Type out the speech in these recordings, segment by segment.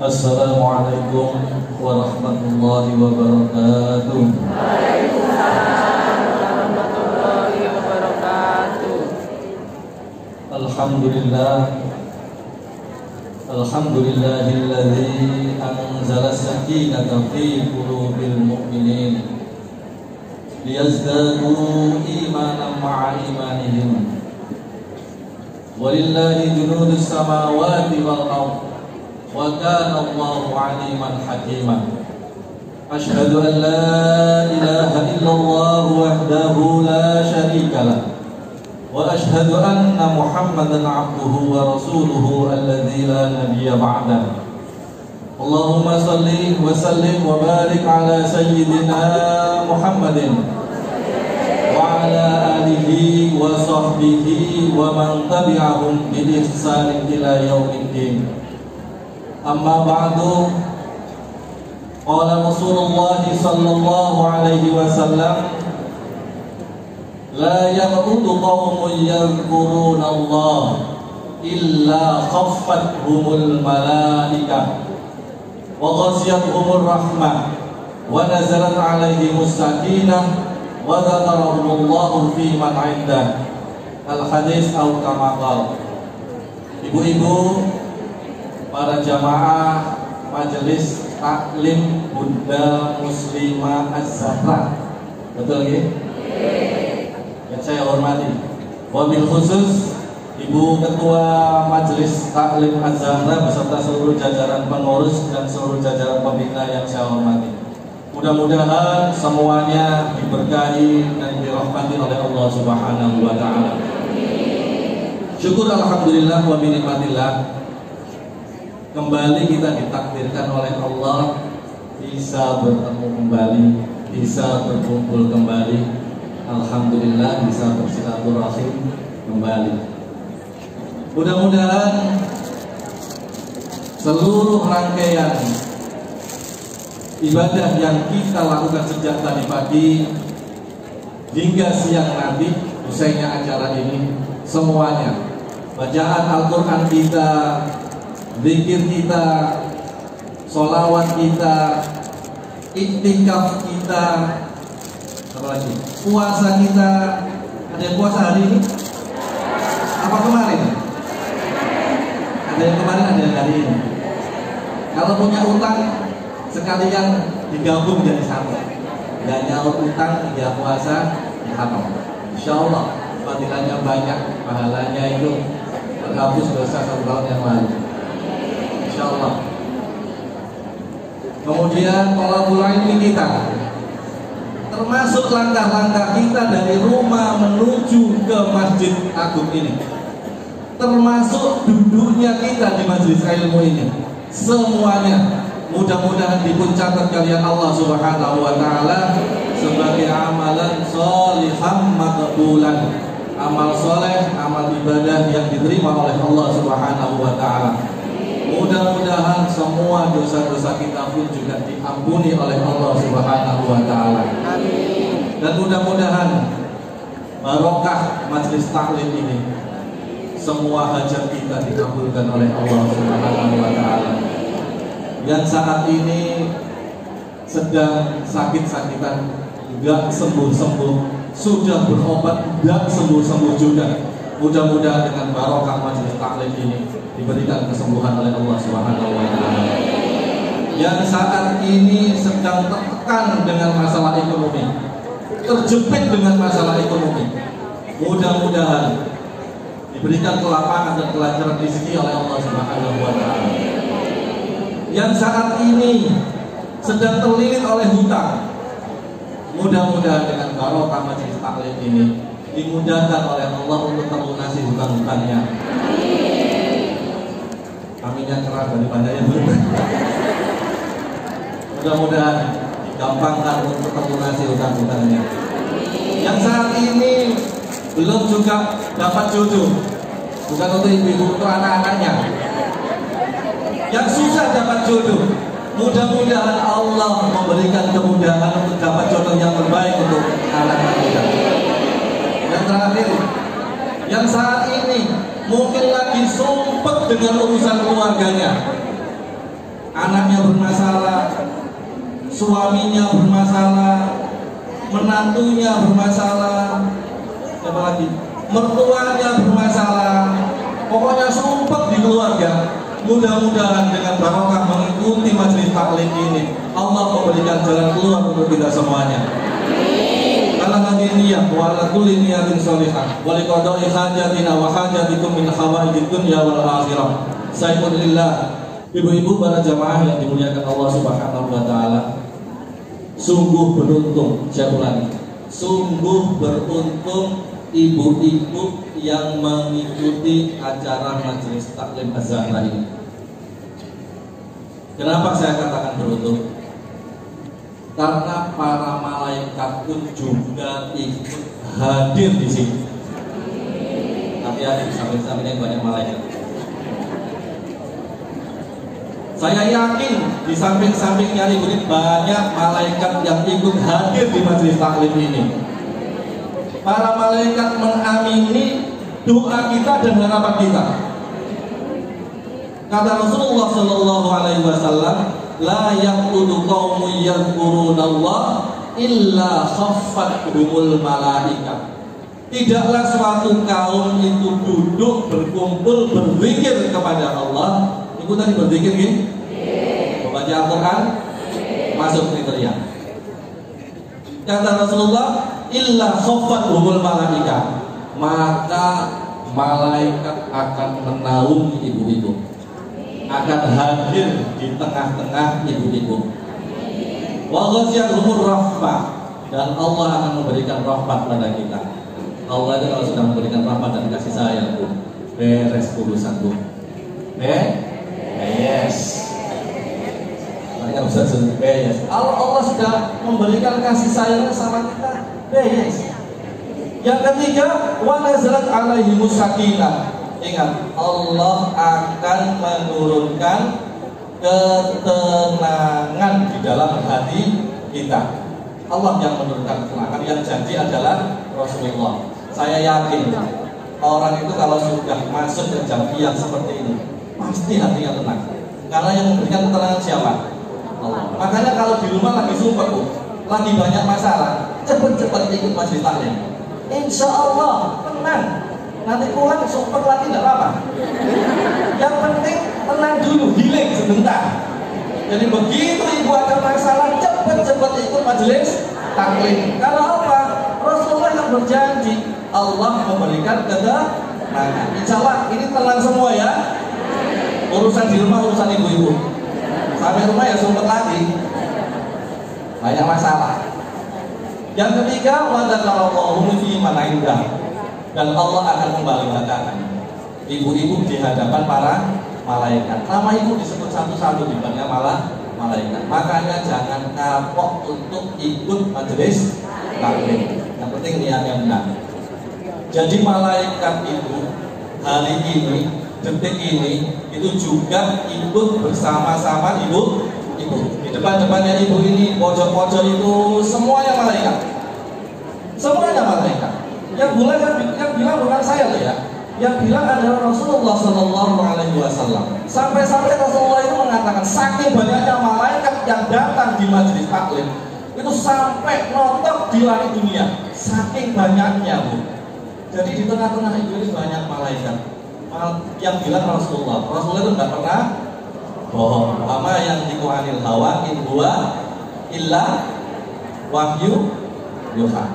Assalamualaikum warahmatullahi wabarakatuh. Waalaikumsalam warahmatullahi wabarakatuh. Alhamdulillahilladzi anzala as-sakinata fi qulubil mu'minin liyazdadu imanan ma'a imanihim. Walillahi junudus samawati wal ardh wa kana Allahu 'aliman hakima. Asyhadu an la ilaha illallah wahdahu la syarika lah wa asyhadu anna Muhammadan 'abduhu wa rasuluhu alladzi la nabiyya ba'dah. Allahumma shalli wa sallim wa barik ala sayyidina Muhammadin wa ala alihi wa sahbihi wa man tabi'ahum bi ihsan ila yaumiddin. Amma ba'du. Qala Rasulullah sallallahu alaihi wasallam, la yaqudu qaumun yadhkuruna Allah illa khaffathumul malaikah wa ghashiyatuhumur rahmah wa nazalat alaihimus sakinah wa dzakarahumullahu fi man 'indah. Al hadis atau kama qala. Ibu-ibu, para jamaah Majelis Taklim Bunda Muslimah Az-Zahra, betul nggih? Yang saya hormati, wabil khusus Ibu Ketua Majelis Taklim Az-Zahra beserta seluruh jajaran pengurus dan seluruh jajaran pembina yang saya hormati. Mudah-mudahan semuanya diberkahi dan dirahmati oleh Allah Subhanahu wa taala. Syukur alhamdulillah wa binikmatillah, kembali kita ditakdirkan oleh Allah bisa bertemu kembali, bisa berkumpul kembali. Alhamdulillah bisa bersilaturahim kembali. Mudah-mudahan seluruh rangkaian ibadah yang kita lakukan sejak tadi pagi hingga siang nanti usainya acara ini, semuanya bacaan Al-Quran kita, zikir kita, sholawat kita, iktikaf kita, apa lagi? Puasa kita. Ada yang puasa hari ini? Apa kemarin? Ada yang kemarin, ada yang hari ini. Kalau punya utang, sekalian digabung jadi satu. Gak nyaur utang, ya puasa, ya hatam. Insya Allah fadilahnya banyak, pahalanya itu terhapus dosa 1 tahun yang lalu. InsyaAllah. Kemudian thalabul ilmi kita, termasuk langkah-langkah kita dari rumah menuju ke Masjid Agung ini, termasuk duduknya kita di majelis ilmu ini, semuanya mudah-mudahan dipuncatat kalian Allah Subhanahu wa taala sebagai amalan sholihan maqbulan, amal soleh, amal ibadah yang diterima oleh Allah Subhanahu wa taala. Mudah-mudahan semua dosa-dosa kita pun juga diampuni oleh Allah Subhanahu wa taala. Amin. Dan mudah-mudahan barokah majelis taklim ini, semua hajat kita dikabulkan oleh Allah Subhanahu wa taala. Yang saat ini sedang sakit-sakitan, enggak sembuh-sembuh, sudah berobat enggak sembuh-sembuh juga, mudah-mudahan dengan barokah majelis taklim ini diberikan kesembuhan oleh Allah Subhanahu wa taala. Yang saat ini sedang tertekan dengan masalah ekonomi, terjepit dengan masalah ekonomi, mudah-mudahan diberikan kelapangan dan kelancaran rezeki oleh Allah Subhanahu wa taala. Yang saat ini sedang terlilit oleh hutang, mudah-mudahan dengan barokah majelis taklim ini dimudahkan oleh Allah untuk melunasi hutang-hutangnya. Aminnya keras daripada yang belum. Mudah-mudahan digampangkan untuk melunasi hutang-hutangnya. Yang saat ini belum juga dapat jodoh, bukan untuk ibu-ibu, untuk anak-anaknya. Yang susah dapat jodoh, mudah-mudahan Allah memberikan kemudahan untuk dapat jodoh yang terbaik untuk anak-anak kita. Yang terakhir, yang saat ini mungkin lagi sumpet dengan urusan keluarganya, anaknya bermasalah, suaminya bermasalah, menantunya bermasalah, apa lagi? Mertuanya bermasalah, pokoknya sumpah di keluarga. Mudah-mudahan dengan barokah mengikuti majelis taklim ini, Allah memberikan jalan keluar untuk kita semuanya. Karena hadirin niat wa ala kulli niyatin sholihah wa liqada'i hajatina wa hajatikum min hawaijid dunya wal akhirah. Sayyidillah, ibu-ibu para jamaah yang dimuliakan Allah Subhanahu wa taala. Sungguh beruntung, saya ulangi. Sungguh beruntung ibu-ibu yang mengikuti acara majelis taklim Az-Zahra ini. Kenapa saya katakan beruntung? Karena para malaikat pun juga ikut hadir di sini. Tapi ya, di samping-sampingnya banyak malaikat. Saya yakin di samping-sampingnya ibu ini banyak malaikat yang ikut hadir di majelis taklim ini. Para malaikat mengamini doa kita dan harapan kita. Kata Rasulullah Shallallahu Alaihi Wasallam, la yaqudu qaumun yadhkurunallah illa khaffathumul malaika. Tidaklah suatu kaum itu duduk berkumpul berzikir kepada Allah. Ibu tadi berzikir gini? Membaca Al-Quran masuk kriteria. Kata Rasulullah, illa khaffathumul malaika, maka malaikat akan menaungi ibu-ibu, akan hadir di tengah-tengah ibu-ibu. Wa ghasyiyahumur rahmah, dan Allah akan memberikan rahmat pada kita. Allah itu kalau sudah memberikan rahmat dan kasih sayang, Bu, beres urusan, Bu. Yes. Mereka bisa sebut yes. Allah sudah memberikan kasih sayang sama kita. Yes. Yang ketiga, wa nazalat alaihimus sakinah. Ingat, Allah akan menurunkan ketenangan di dalam hati kita. Allah yang menurunkan ketenangan, yang janji adalah Rasulullah. Saya yakin orang itu kalau sudah masuk ke janji yang seperti ini, pasti hatinya tenang. Karena yang memberikan ketenangan siapa? Allah. Makanya kalau di rumah lagi sumpah, lagi banyak masalah, cepat-cepat ikut majelis taklim. Insya Allah tenang. Nanti pulang sumpah lagi tidak apa-apa. Yang penting tenang dulu, healing sebentar. Jadi begitu ibu ada masalah, cepat-cepat ikut majelis taklim. Karena apa? Rasulullah yang berjanji, Allah memberikan ketenangan. Insya Allah ini tenang semua ya. Urusan di rumah, urusan ibu-ibu. Sampai rumah ya sumpah lagi, banyak masalah. Yang ketiga, wa dzakarallahu fi man indah, dan Allah akan membanggakan ibu-ibu di hadapan para malaikat. Nama ibu disebut satu-satu di depannya malaikat. Makanya jangan kapok untuk ikut majelis taklim. Yang penting niatnya benar. Jadi malaikat itu hari ini, detik ini, itu juga ikut bersama-sama ibu. Di depan-depannya ibu ini, pojok-pojok itu semuanya malaikat. Semuanya malaikat. Yang bilang bukan saya loh ya. Yang bilang adalah Rasulullah Shallallahu Alaihi Wasallam. Sampai-sampai Rasulullah itu mengatakan, saking banyaknya malaikat yang datang di majelis taklim, itu sampai nonton di langit dunia. Saking banyaknya, Bu. Jadi di tengah-tengah ibu ini banyak malaikat. Yang bilang Rasulullah itu nggak pernah bohong. Ama yang dikuanil hawa in huwa illa wahyu yuha.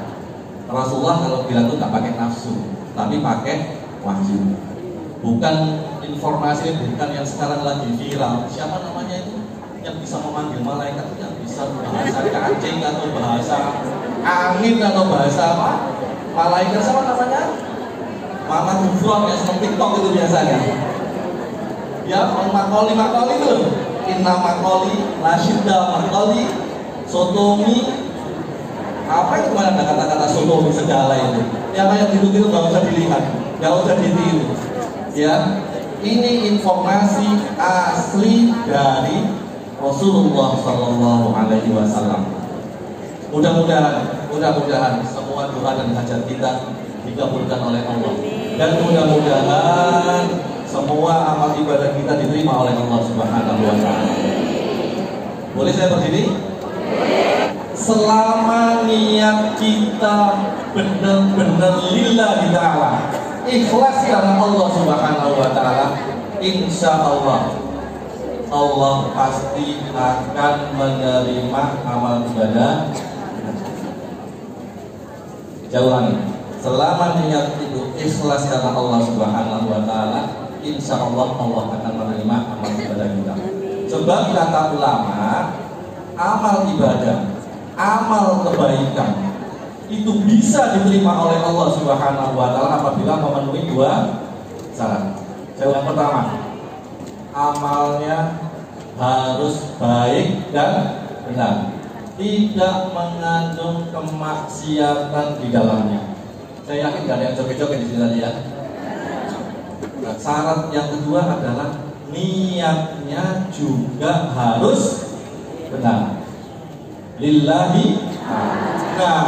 Rasulullah kalau bilang itu nggak pakai nafsu, tapi pakai wahyu. Bukan informasi, bukan yang sekarang lagi viral. Siapa namanya itu yang bisa memanggil malaikat, yang bisa bahasa cacing atau bahasa angin atau bahasa apa? Malaikat siapa namanya? Mama Gufron yang seneng TikTok itu biasanya. Ya, makoli itu. Inna makoli, nasyida makoli, sotomi. Apa itu mana ada kata-kata sotomi segala itu? Yang kayak gitu-gitu nggak usah dilihat, nggak usah ditiru. Ya, ini informasi asli dari Rasulullah Shallallahu Alaihi Wasallam. Mudah-mudahan semua doa dan hajat kita dikabulkan oleh Allah, dan mudah-mudahan semua amal ibadah kita diterima oleh Allah Subhanahu wa taala. Boleh saya berdiri? Selama niat kita benar-benar lillahi ta'ala, ikhlas karena Allah Subhanahu wa ta'ala, insya Allah Allah pasti akan menerima amal ibadah. Jauhan, selama niat itu ikhlas karena Allah Subhanahu wa ta'ala, insya Allah Allah akan menerima amal ibadah kita. Sebab kata ulama, amal ibadah, amal kebaikan itu bisa diterima oleh Allah Subhanahu wa ta'ala apabila memenuhi dua syarat. Yang pertama, amalnya harus baik dan benar, tidak mengandung kemaksiatan di dalamnya. Saya yakin gak ada yang joget-joget di sini tadi ya. Nah, syarat yang kedua adalah niatnya juga harus benar, lillahi. Nah,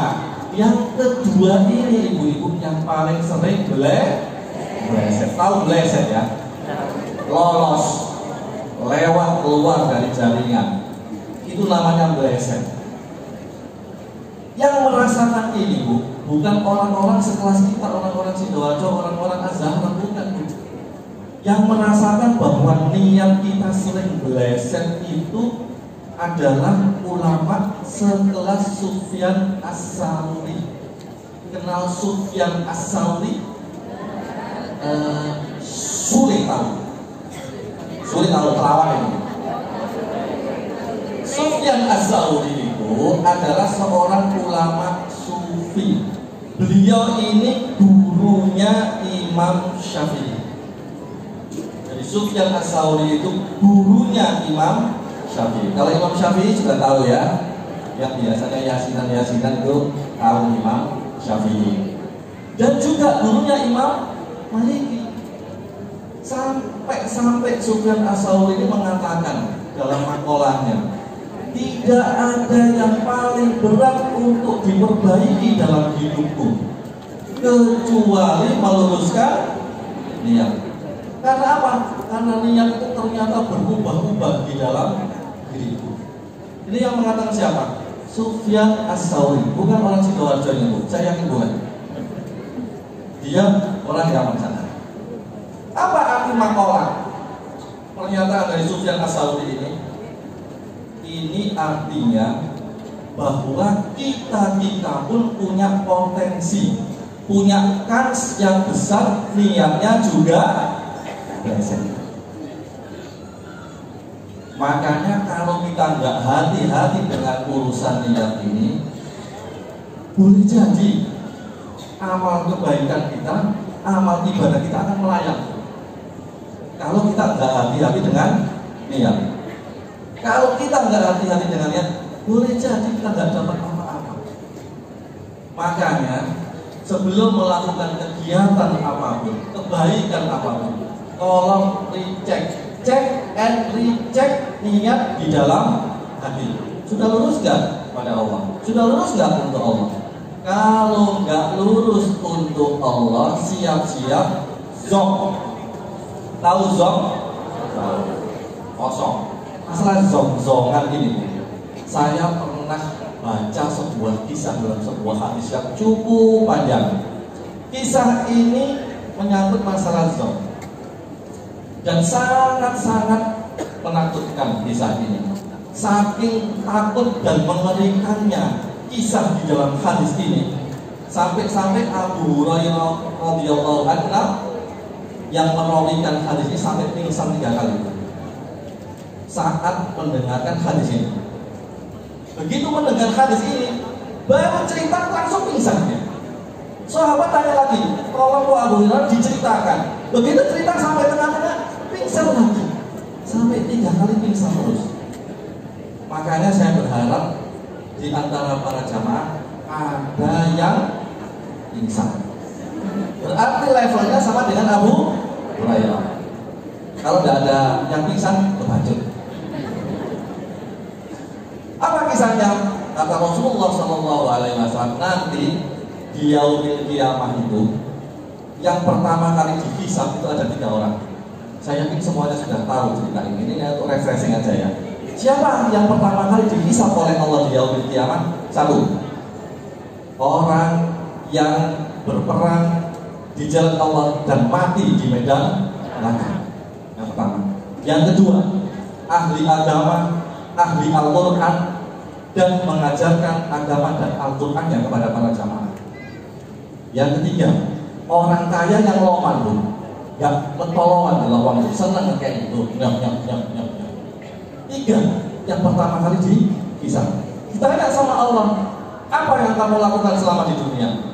yang kedua ini ibu-ibu yang paling sering bleset. Tahu bleset ya? Lolos, lewat keluar dari jaringan, itu namanya bleset. Yang merasakan ini bukan orang-orang sekelas kita, orang-orang Sidoarjo, orang-orang Azhar, bukan. Yang merasakan bahwa niat kita sering bleset itu adalah ulama sekelas Sufyan As-Tsauri. Kenal Sufyan As-Tsauri? Sulit tahu perawan ini. Sufyan As-Tsauri itu adalah seorang ulama sufi. Beliau ini gurunya Imam Syafi'i. Jadi Sufyan As-Tsauri itu gurunya Imam Syafi'i. Kalau Imam Syafi'i sudah tahu ya, yang biasanya yasinan itu tahu Imam Syafi'i. Dan juga gurunya Imam Maliki. Sampai Sufyan As-Tsauri ini mengatakan dalam makolahnya, tidak ada yang paling berat untuk diperbaiki dalam hidupku kecuali meluruskan niat. Karena apa? Karena niat itu ternyata berubah-ubah di dalam diriku. Ini yang mengatakan siapa? Sufyan As-Tsauri, bukan orang Sidoarjo ini, Bu. Saya yakin bukan. Dia orang Yaman sana. Apa arti makalah? Pernyataan dari Sufyan As-Tsauri ini. Ini artinya bahwa kita pun punya potensi, punya kans yang besar, niatnya juga bleset. Makanya kalau kita nggak hati-hati dengan urusan niat ini, boleh jadi amal kebaikan kita, amal ibadah kita akan melayang. Kalau kita nggak hati-hati dengan niat, kalau kita nggak hati-hati dengan niat, boleh jadi kita nggak dapat apa-apa. Makanya sebelum melakukan kegiatan apapun, kebaikan apapun, tolong cek and recheck niat di dalam hati. Sudah lurus nggak pada Allah? Sudah lurus nggak untuk Allah? Kalau nggak lurus untuk Allah, siap-siap zong. Tahu zong? Tahu. Kosong. Masalah zong-zongan ini. Saya pernah baca sebuah kisah dalam sebuah hadis yang cukup panjang. Kisah ini menyangkut masalah zong dan sangat-sangat menakutkan kisah ini. Saking takut dan mengerikannya kisah di dalam hadis ini, sampai-sampai Abu Hurairah radhiyallahu anhu yang merawikan hadis ini sampai pingsan 3 kali saat mendengarkan hadis ini. Begitu mendengar hadis ini, baru cerita langsung pingsan dia. Sahabat tanya lagi, kalau Abu Hurairah diceritakan, begitu cerita sampai tengah-tengah, pingsan lagi, sampai 3 kali pingsan terus. Makanya saya berharap di antara para jamaah ada yang pingsan. Berarti levelnya sama dengan Abu Hurairah. Kalau tidak ada yang pingsan, berlanjut. Apa kisahnya? Kata Rasulullah SAW, nanti di yaumil qiyamah itu, yang pertama kali dihisab itu ada 3 orang. Saya yakin semuanya sudah tahu cerita ini untuk refreshing aja ya. Siapa yang pertama kali dihisab oleh Allah di yaumil kiamat? Satu, orang yang berperang di jalan Allah dan mati di medan laga. Yang pertama. Yang kedua, ahli agama, ahli Al-Quran, dan mengajarkan agama dan Al-Qurannya kepada para jamaah. Yang ketiga, orang kaya yang loman tuh, yang mentolongan dalam uang itu, senang kayak itu, nyam. Tiga, yang pertama kali dihisab. Ditanya sama Allah, apa yang kamu lakukan selama di dunia?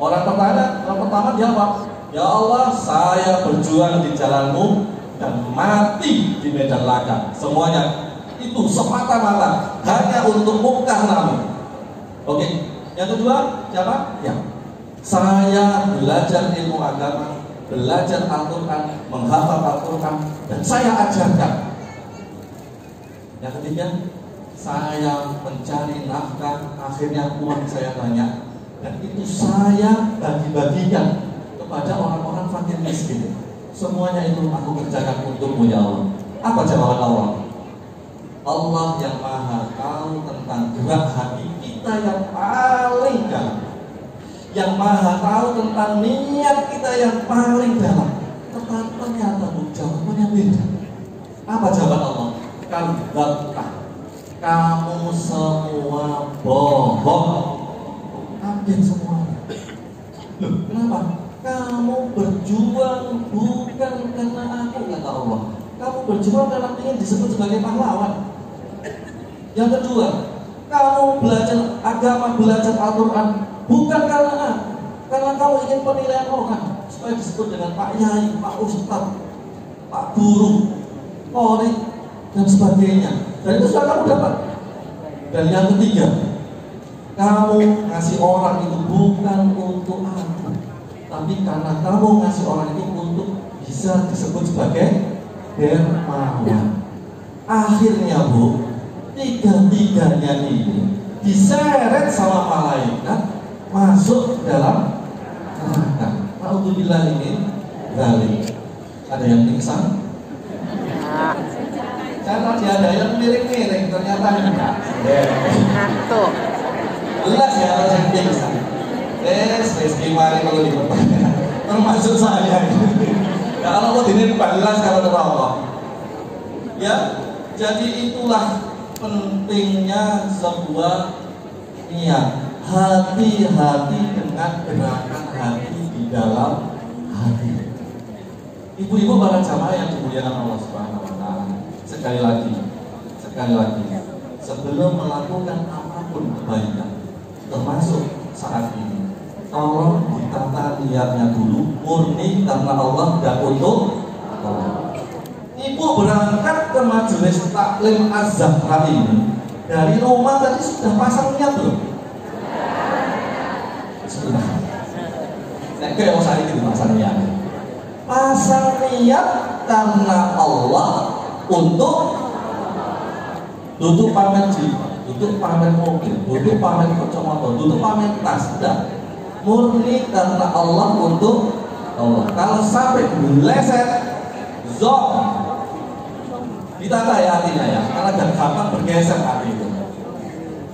Orang pertama jawab, ya Allah, saya berjuang di jalanmu dan mati di medan laga. Semuanya itu semata-mata hanya untuk muka namu. Oke. Yang kedua, siapa? Ya. Saya belajar ilmu agama, belajar Al-Quran, menghafal Al-Quran, dan saya ajarkan. Yang ketiga, saya mencari nafkah, akhirnya uang saya banyak, dan itu saya bagi-bagikan kepada orang-orang fakir miskin. Semuanya itu aku kerjakan untukmu ya Allah. Apa jawaban Allah? Allah yang maha tahu tentang gerak hati kita yang paling dalam, yang maha tahu tentang niat kita yang paling dalam. Tetapi ternyata jawabannya beda. Apa jawaban Allah? Kamu semua bohong. Kaget semua. Loh, kenapa? Kamu berjuang bukan karena aku, kata Allah. Kamu berjuang karena ingin disebut sebagai pahlawan. Yang kedua, kamu belajar agama, belajar Al-Quran bukan karena aku, karena kamu ingin penilaian orang supaya disebut dengan Pak Yai, Pak Ustadz, Pak Guru, Polri, dan sebagainya. Dan itu sudah kamu dapat. Dan yang ketiga, kamu ngasih orang itu bukan untuk aku, tapi karena kamu ngasih orang itu untuk bisa disebut sebagai dermawan. Akhirnya Bu, tiga-tiganya ini diseret sama malaikat masuk dalam neraka. Alhamdulillah ini gali. Ada yang pingsan? Saya tadi ada yang miring-miring, ternyata enggak. Ngantuk. Jelas ya ada yang pingsan. Gimana kalau dipertanyakan? Termasuk saya ini. Ya Allah kok ini jelas kalau ada Allah. Ya, jadi itulah pentingnya sebuah niat. Hati-hati dengan gerakan hati di dalam hati. Ibu-ibu para jamaah yang dimuliakan Allah Subhanahu wa Ta'ala. Sekali lagi, sebelum melakukan apapun kebaikan, termasuk saat ini, tolong ditata niatnya dulu, murni karena Allah dan untuk Allah. Ibu berangkat ke majelis taklim Az-Zahra ini dari rumah tadi sudah pasang niat belum? Sudah. Saya kayak usah itu pasang niat. Pasang niat karena Allah untuk duduk pamer jilbab, duduk pamer mobil, duduk pamer kacamata, duduk pamer tas, sudah. Murni karena Allah untuk Allah. Kalau sampai meleset, zon, ditata ya hatinya ya, karena gampang bergeser hati itu.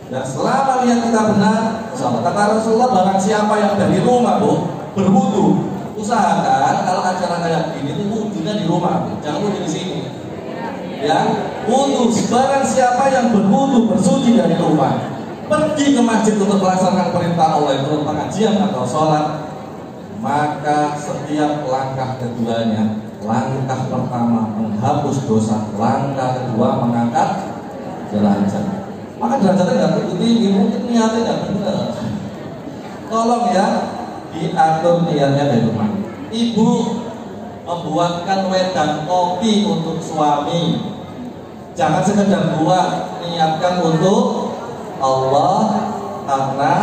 Dan selama niat kita benar, kata Rasulullah, barang siapa yang dari rumah Bu berwudu, usahakan kalau acara kayak gini itu wudunya di rumah, jangan wudu di sini. Ya, wudu. Barang siapa yang berwudu bersuci dari rumah, pergi ke masjid untuk melaksanakan perintah Allah itu pengajian atau sholat, maka setiap langkah keduanya, langkah pertama menghapus dosa, langkah kedua mengangkat derajat. Maka derajatnya nggak begitu tinggi, mungkin niatnya nggak benar. Tolong ya diatur niatnya dari rumah. Ibu membuatkan wedang kopi untuk suami, jangan sekedar buat, niatkan untuk Allah, karena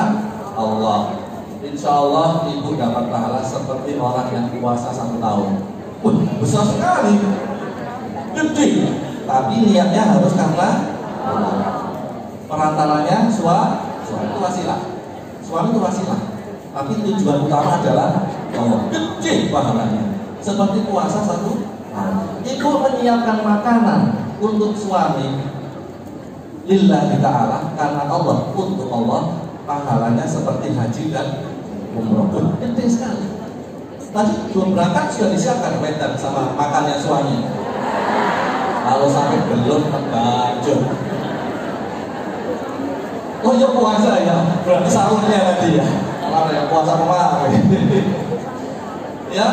Allah. Insya Allah ibu dapat pahala seperti orang yang puasa 1 tahun. Besar sekali, gede. Tapi niatnya harus karena Allah. Perantaranya suami itu wasilah, suami itu wasilah. Tapi tujuan utama adalah Allah. Gede pahalanya. Seperti puasa 1 tahun. Ibu menyiapkan makanan untuk suami, lillahi ta'ala, karena Allah, untuk Allah, pahalanya seperti haji dan umroh. Penting sekali. Tadi belum berangkat sudah disiapkan wedan sama makannya suami. Kalau sampai belum terbanjur. Oh ya puasa ya, berarti sahurnya nanti ya. Kalau ya puasa kemarin. Ya,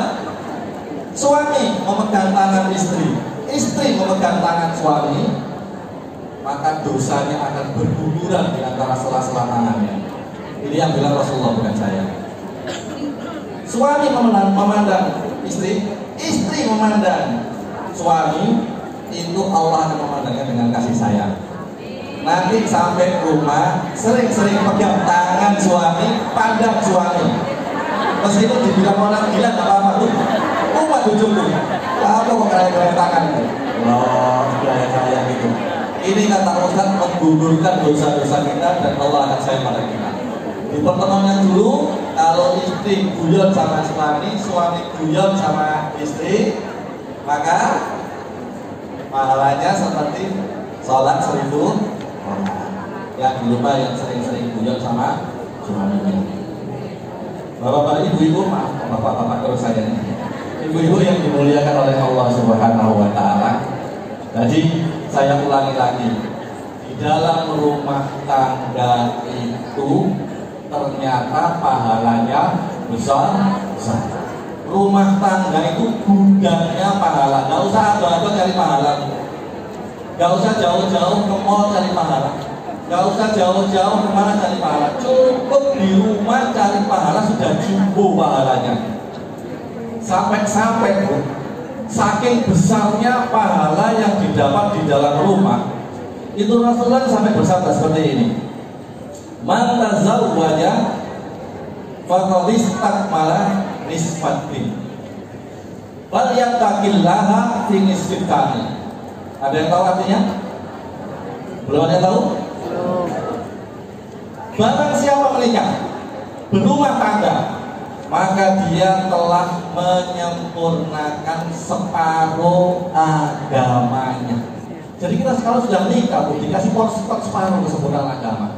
suami memegang tangan istri, istri memegang tangan suami, maka dosanya akan berguguran di antara sela-sela tangannya. Ini yang bilang Rasulullah, bukan saya. Suami memandang istri, istri memandang suami, itu Allah akan memandangnya dengan kasih sayang. Nanti sampai rumah sering-sering pegang tangan suami, pandang suami. Meskipun dibilang orang gila nggak apa-apa tuh. Umat ujungku, apa kok kaya-kaya tangan? Loh, kaya-kaya gitu. Ini kata Ustaz menggugurkan dosa-dosa kita dan Allah akan sayang pada kita. Di pertemuan yang dulu, kalau istri guyon sama suami, suami guyon sama istri, maka pahalanya seperti sholat 1000 orang. Yang lupa yang sering-sering guyon sama suaminya. Bapak-bapak, ibu-ibu, maaf, bapak-bapak terus saya ini. Ibu-ibu yang dimuliakan oleh Allah Subhanahu wa Ta'ala. Jadi saya ulangi lagi, di dalam rumah tangga itu ternyata pahalanya besar. Rumah tangga itu gudangnya pahala. Gak usah abang-abang cari pahala. Gak usah jauh-jauh ke mall cari pahala. Gak usah jauh-jauh kemana cari pahala. Cukup di rumah cari pahala sudah jumbo pahalanya. Sampai-sampai Bu, saking besarnya pahala yang didapat di dalam rumah, itu Rasulullah sampai bersabda seperti ini. Man tazawwaja faqad istakmala nisfatin. Bal yattaqillaha fi nisfitani. Ada yang tahu artinya? Belum ada yang tahu? Barang siapa menikah, berumah tangga, maka dia telah menyempurnakan separuh agamanya. Jadi kita sekarang sudah menikah, Bu, dikasih separuh kesempurnaan agama.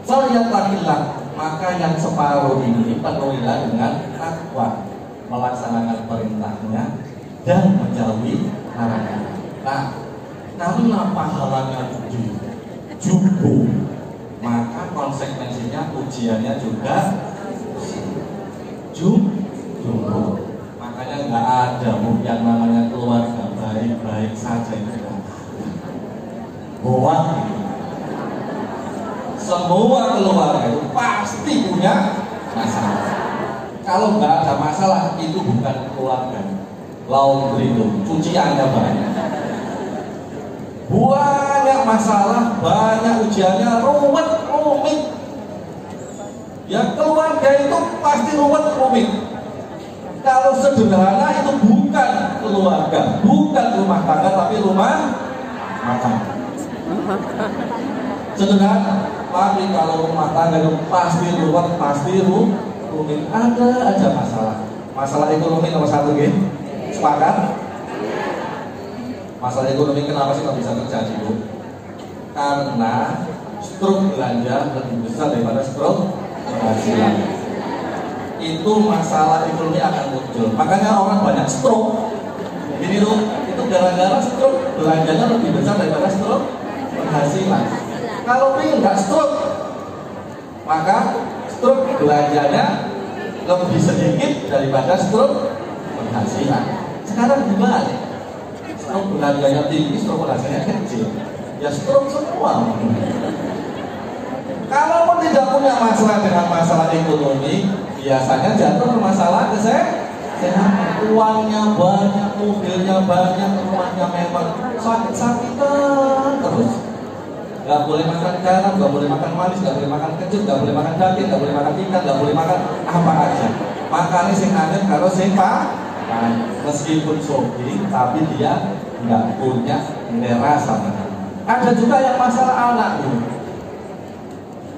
Falyattaqillah, maka yang separuh ini penuhilah dengan takwa, melaksanakan perintahnya dan menjauhi larangannya. Nah, karena pahalanya jumbo, maka konsekuensinya ujiannya juga jumbo. Makanya nggak ada yang namanya keluarga baik-baik saja itu. Bohong. Semua keluarga itu pasti punya masalah. Kalau nggak ada masalah, itu bukan keluarga. Laundry itu cuciannya banyak. Banyak masalah, banyak ujiannya, rumit. Ya keluarga itu pasti rumit. Kalau sederhana itu bukan keluarga, bukan rumah tangga, tapi rumah makan. Sederhana, tapi kalau rumah tangga itu pasti rumit. Ada aja masalah. Masalah ekonomi nomor satu, gitu. Sepakat? Masalah ekonomi kenapa sih bisa terjadi, Bu? Karena struk belanja lebih besar daripada struk penghasilan. Itu masalah ekonomi akan muncul. Makanya orang banyak struk. Ini loh, itu gara-gara struk belanjanya lebih besar daripada struk penghasilan. Kalau pengen nggak struk, maka struk belanjanya lebih sedikit daripada struk penghasilan. Sekarang dibalik, struk belanjanya tinggi, struk penghasilannya kecil. Ya struk semua. Kalaupun tidak punya masalah dengan masalah ekonomi, biasanya jatuh ke masalah kesehatan. Uangnya banyak, mobilnya banyak, rumahnya mewah, sakit-sakitan terus. Gak boleh makan garam, gak boleh makan manis, gak boleh makan kecut, gak boleh makan daging, gak boleh makan ikan, gak boleh makan apa aja. Makannya sing aneh karo sing meskipun sogi, tapi dia nggak punya rasa makan. Ada juga yang masalah anak,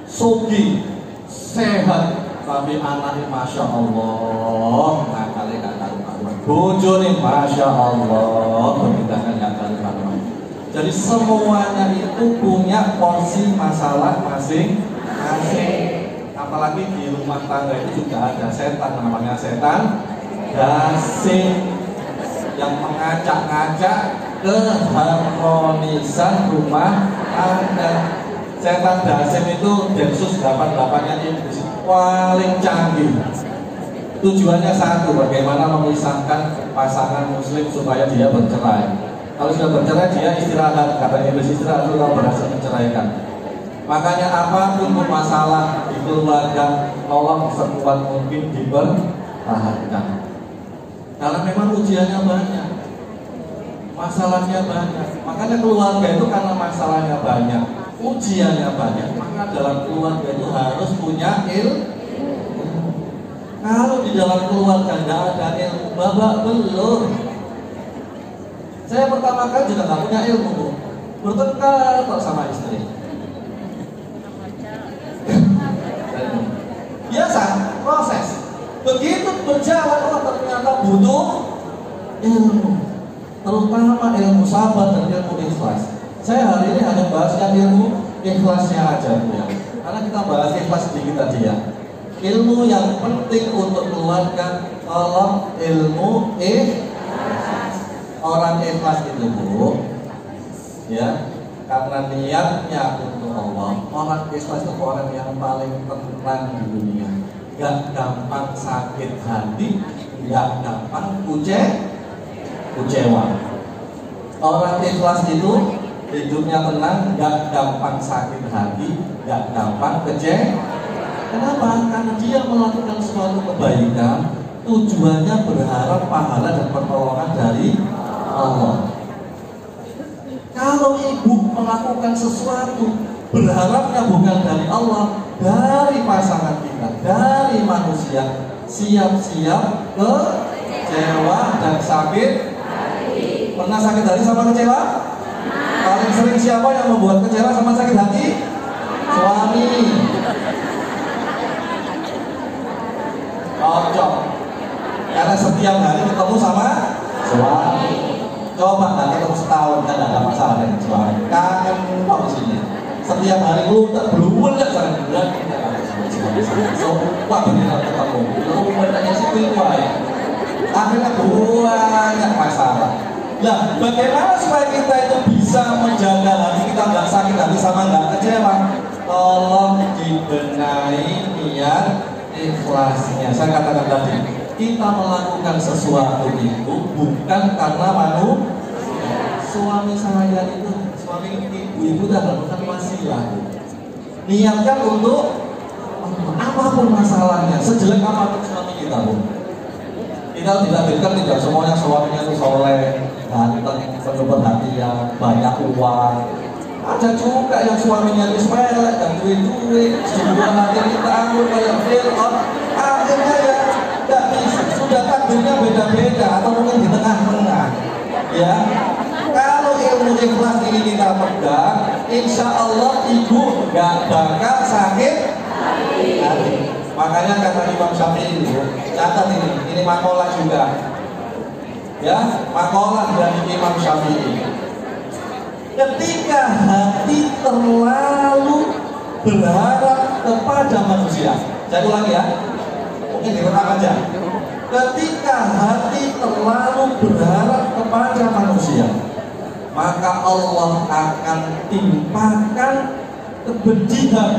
sogi, sehat, tapi anaknya masya Allah, nakalnya gak karu-karuan. Bojo nih masya Allah, kebidakan gak karu-karuan. Jadi semuanya itu punya porsi masalah masing-masing. Apalagi di rumah tangga itu juga ada setan, namanya setan dasing, yang mengacak-ngacak keharmonisan rumah tangga. Setan dasing itu Densus 88-nya Inggris, paling canggih. Tujuannya satu, bagaimana memisahkan pasangan muslim supaya dia bercerai. Kalau sudah bercerai dia istirahat, katanya Inggris istirahat itu kalau berhasil menceraikan. Makanya apapun masalah di keluarga, tolong sekuat mungkin dipertahankan. Karena memang ujiannya banyak, masalahnya banyak. Makanya keluarga itu karena masalahnya banyak, ujiannya banyak, maka dalam keluarga itu harus punya ilmu. Kalau di dalam keluarga tidak ada ilmu, babak belur. Saya pertama kali juga nggak punya ilmu, bertengkar kok sama istri. Biasa, proses. Begitu berjalan, oh ternyata butuh ilmu, terutama ilmu sabar dan ilmu ikhlas. Saya hari ini hanya bahas yang ilmu ikhlasnya aja ya. Karena kita bahas ikhlas sedikit tadi ya. Ilmu yang penting untuk keluarga, tolong ilmu ikhlas. Orang ikhlas itu Bu, ya, karena niatnya untuk Allah. Orang ikhlas itu orang yang paling tenang di dunia. Gak gampang sakit hati, gak gampang kecewa. Orang ikhlas itu hidupnya tenang, gak gampang sakit hati, gak gampang kecewa. Kenapa? Karena dia melakukan suatu kebaikan, tujuannya berharap pahala dan pertolongan dari Allah. Kalau ibu melakukan sesuatu, berharapnya bukan dari Allah, dari pasangan kita, dari manusia, siap-siap kecewa dan sakit. Pernah sakit hati sama kecewa? Paling sering siapa yang membuat kecewa sama sakit hati? Suami. Cocok. Karena setiap hari ketemu sama suami. Coba nggak ketemu setahun kan ada masalah dengan suami. Kangen kok di sini. Setiap hari lu tak berubah nggak sangat bulan kita kan so wah beneran ketemu. Lu benernya sih ya. Akhirnya banyak masalah. Nah, bagaimana supaya kita itu bisa menjaga hati kita nggak sakit hati sama nggak kecewa? Tolong dibenahi niat ikhlasnya. Saya katakan tadi, kita melakukan sesuatu itu bukan karena manusia. Suami saya itu, suami ibu dah bukan wasilah. Niatkan untuk apapun masalahnya, sejelek apapun suami kita pun. Kita dilahirkan tidak semuanya suaminya itu soleh, ganteng, penuh perhatian, banyak uang. Ada juga yang suaminya itu sepele dan duit-duit, sebuah hati kita anggur kayak Fir'aun. Akhirnya ya tidak bisa, sudah takdirnya beda-beda atau mungkin di tengah-tengah. Ya, kalau ilmu ikhlas ini kita pegang, insya Allah ibu gak bakal sakit hati. Makanya kata Imam Syafi'i itu, catat ini makalah juga. Ya, makalah dari Imam Syafi'i. Ketika hati terlalu berharap kepada manusia, saya ulangi ya, mungkin direkam aja. Ketika hati terlalu berharap kepada manusia, maka Allah akan timpakan kepedihan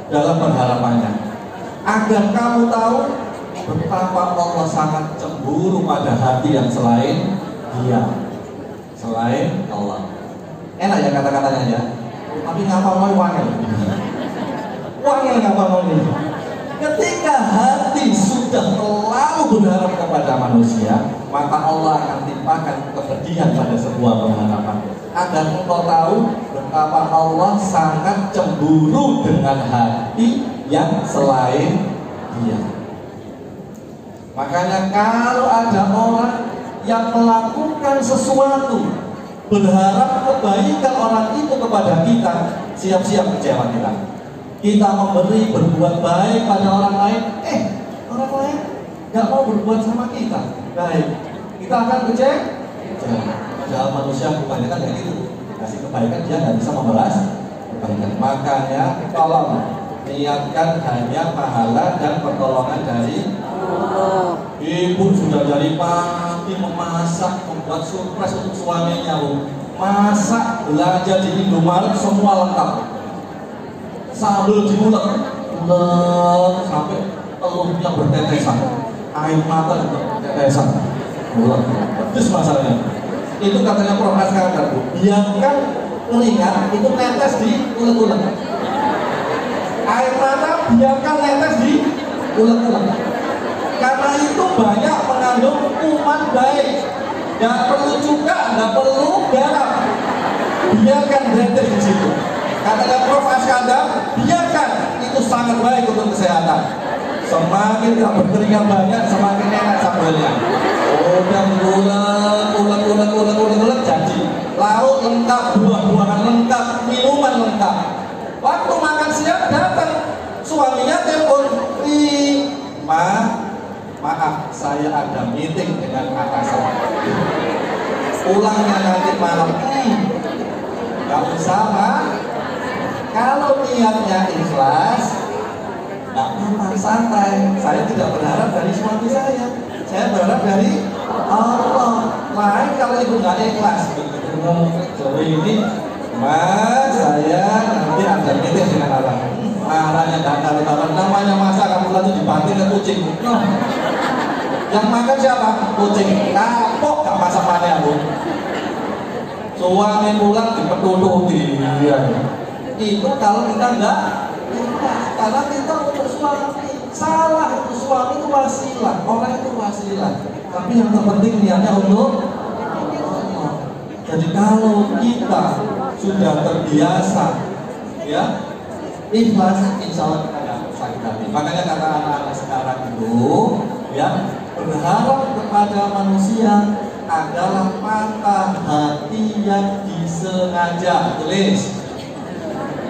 dalam berharapannya. Agar kamu tahu betapa Allah sangat cemburu pada hati yang selain Dia, selain Allah. Enak ya kata-katanya ya, tapi ngapa mau wangil ngapa mau ini. Ketika hati sudah terlalu berharap kepada manusia, maka Allah akan timpakan kepedihan pada sebuah pengharapan. Agar engkau tahu betapa Allah sangat cemburu dengan hati yang selain Dia. Makanya kalau ada orang yang melakukan sesuatu berharap kebaikan orang itu kepada kita, siap-siap kecewa kita. Kita memberi, berbuat baik pada orang lain, orang lain gak mau berbuat sama kita baik, kita akan kecewa. Padahal manusia kebanyakan kayak gitu, kasih kebaikan dia nggak bisa membalas kebaikan. Makanya tolong niatkan hanya pahala dan pertolongan dari Allah. Ibu sudah dari pagi memasak, membuat surprise untuk suaminya, Bu. Masak, belanja di Indomaret semua lengkap. Sambil diulek, sampai telurnya bertetesan, air mata juga bertetesan. Ulek, pedes masalahnya. Itu katanya Prof. Askandar, Bu. Biarkan keringat itu netes di ulek-ulek. Air mata biarkan netes di ulek-ulek. Karena itu banyak mengandung kuman baik. Nggak perlu cuka, nggak perlu garam. Biarkan netes di situ. Katanya Prof. Askandar, biarkan, itu sangat baik untuk kesehatan. Semakin nggak berkeringat banyak, semakin enak sambelnya. Udah ulek, jadi lauk lengkap, buah-buahan lengkap, minuman lengkap. Waktu makan siang datang suaminya telepon, maaf, saya ada meeting dengan atasan. Pulangnya nanti malam. Gak usah, Pak. Kalau niatnya ikhlas, gak apa-apa, santai. Saya tidak berharap dari suami saya berharap dari Allah. Lain kalau ibu nggak ikhlas, jadi ini, Mas, saya nanti ada meeting dengan Allah. Arahnya nggak tahu, namanya masa kamu lagi dibanting ke kucing. Yang makan siapa? Kucing. Kapok gak masak mana, Bu? Suami pulang dipetututi. Itu kalau kita nggak ikhlas, karena kita untuk suami. Salah itu, suami itu wasilah, orang itu wasilah. Tapi yang terpenting niatnya untuk Allah. Jadi kalau kita sudah terbiasa, ya, ikhlas, insya Allah kita akan sakit hati. Makanya kata anak-anak sekarang itu, ya, berharap kepada manusia adalah patah hati yang disengaja. Tulis.